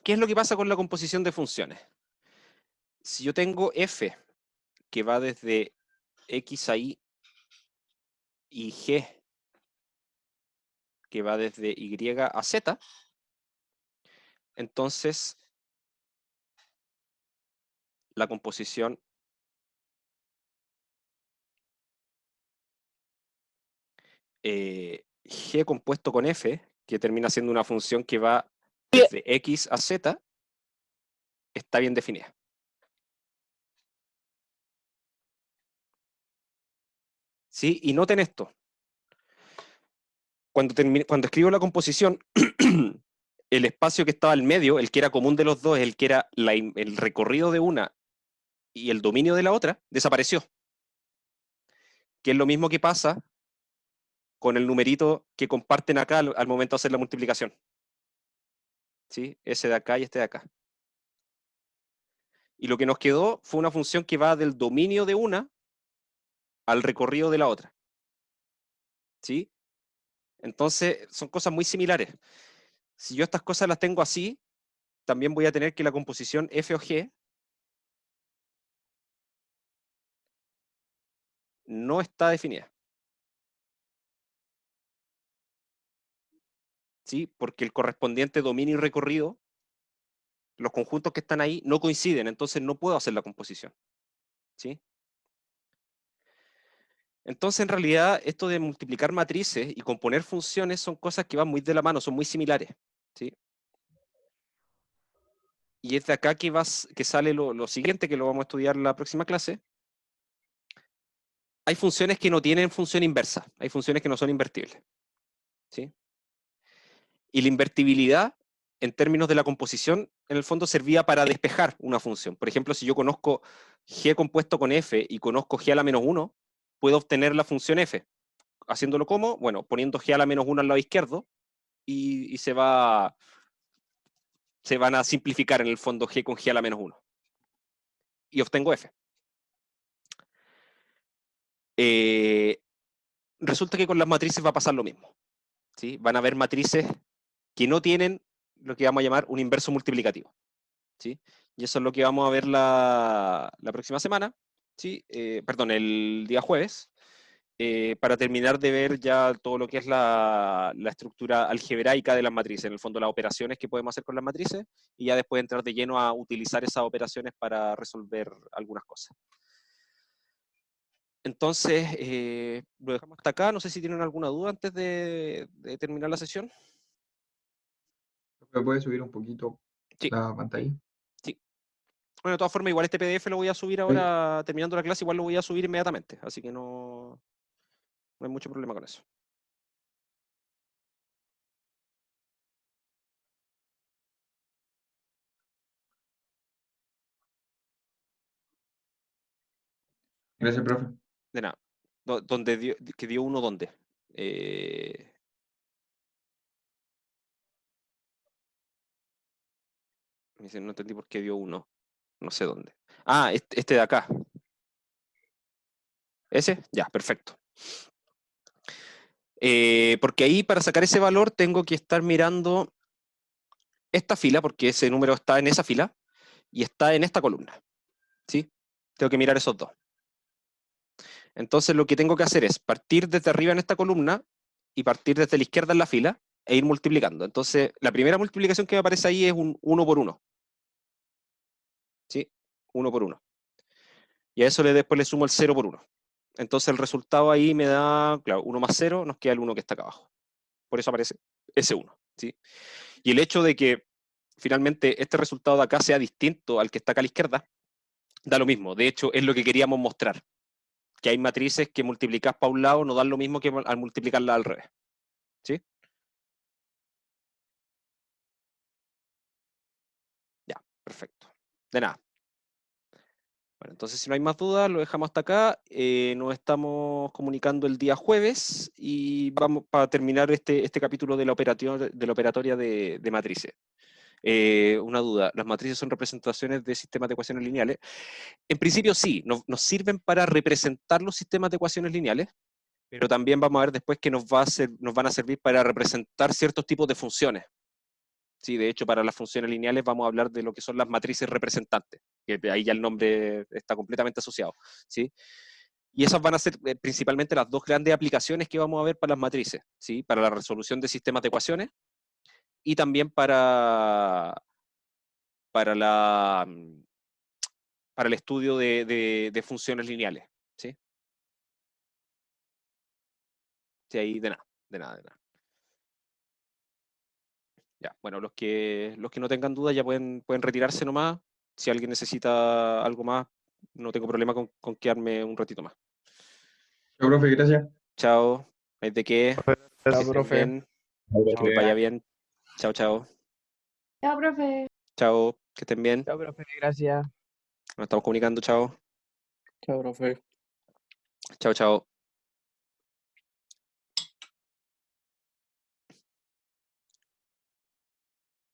¿Qué es lo que pasa con la composición de funciones? Si yo tengo f que va desde x a y g que va desde y a z, entonces la composición g compuesto con f, que termina siendo una función que va desde x a z, está bien definida. ¿Sí? Y noten esto. Cuando escribo la composición, el espacio que estaba al medio, el que era común de los dos, el que era el recorrido de una y el dominio de la otra, desapareció. Que es lo mismo que pasa con el numerito que comparten acá al momento de hacer la multiplicación. ¿Sí? Ese de acá y este de acá. Y lo que nos quedó fue una función que va del dominio de una al recorrido de la otra. ¿Sí? Entonces, son cosas muy similares. Si yo estas cosas las tengo así, también voy a tener que la composición F o G no está definida. ¿Sí? Porque el correspondiente dominio y recorrido, los conjuntos que están ahí no coinciden, entonces no puedo hacer la composición. ¿Sí? Entonces, en realidad, esto de multiplicar matrices y componer funciones son cosas que van muy de la mano, son muy similares. ¿Sí? Y es de acá que sale lo siguiente, que lo vamos a estudiar en la próxima clase. Hay funciones que no tienen función inversa, hay funciones que no son invertibles. ¿Sí? Y la invertibilidad, en términos de la composición, en el fondo servía para despejar una función. Por ejemplo, si yo conozco g compuesto con f y conozco g a la menos 1, puedo obtener la función f. Haciéndolo como, bueno, poniendo g a la menos 1 al lado izquierdo y se van a simplificar en el fondo g con g a la menos 1. Y obtengo f. Resulta que con las matrices va a pasar lo mismo. ¿Sí? Van a haber matrices que no tienen lo que vamos a llamar un inverso multiplicativo. ¿Sí? Y eso es lo que vamos a ver la próxima semana, ¿sí? Perdón, el día jueves, para terminar de ver ya todo lo que es la estructura algebraica de las matrices, en el fondo las operaciones que podemos hacer con las matrices, y ya después entrar de lleno a utilizar esas operaciones para resolver algunas cosas. Entonces, lo dejamos hasta acá. No sé si tienen alguna duda antes de terminar la sesión. ¿Me puede subir un poquito Sí. la pantalla? Sí. Bueno, de todas formas, igual este PDF lo voy a subir ahora, terminando la clase, igual lo voy a subir inmediatamente, así que no hay mucho problema con eso. Gracias, profe. De nada. ¿Que dio uno dónde? Me dicen, no entendí por qué dio uno. No sé dónde. Ah, este de acá. ¿Ese? Ya, perfecto. Porque ahí para sacar ese valor tengo que estar mirando esta fila, porque ese número está en esa fila, y está en esta columna. ¿Sí? Tengo que mirar esos dos. Entonces lo que tengo que hacer es partir desde arriba en esta columna y partir desde la izquierda en la fila e ir multiplicando. Entonces la primera multiplicación que me aparece ahí es un 1 por 1. ¿Sí? 1 por 1. Y a eso después le sumo el 0 por 1. Entonces el resultado ahí me da, claro, 1 más 0, nos queda el 1 que está acá abajo. Por eso aparece ese 1. ¿Sí? Y el hecho de que finalmente este resultado de acá sea distinto al que está acá a la izquierda, da lo mismo. De hecho, es lo que queríamos mostrar. Que hay matrices que multiplicas para un lado no dan lo mismo que al multiplicarla al revés. ¿Sí? Ya, perfecto. De nada. Bueno, entonces si no hay más dudas, lo dejamos hasta acá. Nos estamos comunicando el día jueves y vamos para terminar este capítulo de la operatoria de matrices. Una duda, ¿las matrices son representaciones de sistemas de ecuaciones lineales? En principio sí, nos sirven para representar los sistemas de ecuaciones lineales, pero también vamos a ver después que nos van a servir para representar ciertos tipos de funciones. Sí, de hecho, para las funciones lineales vamos a hablar de lo que son las matrices representantes, que ahí ya el nombre está completamente asociado. ¿Sí? Y esas van a ser principalmente las dos grandes aplicaciones que vamos a ver para las matrices, ¿sí? Para la resolución de sistemas de ecuaciones y también para, la, para el estudio de funciones lineales. ¿Sí? Sí, ahí de nada, de nada, de nada. Ya, bueno, los que no tengan dudas ya pueden retirarse nomás. Si alguien necesita algo más, no tengo problema con quedarme un ratito más. Chao, profe, gracias. Chao, ¿hay de qué? Que Chao, estén profe. bien, que les vaya bien. Chao, chao. Chao, profe. Chao, que estén bien. Chao, profe, gracias. Nos estamos comunicando, chao. Chao, profe. Chao, chao.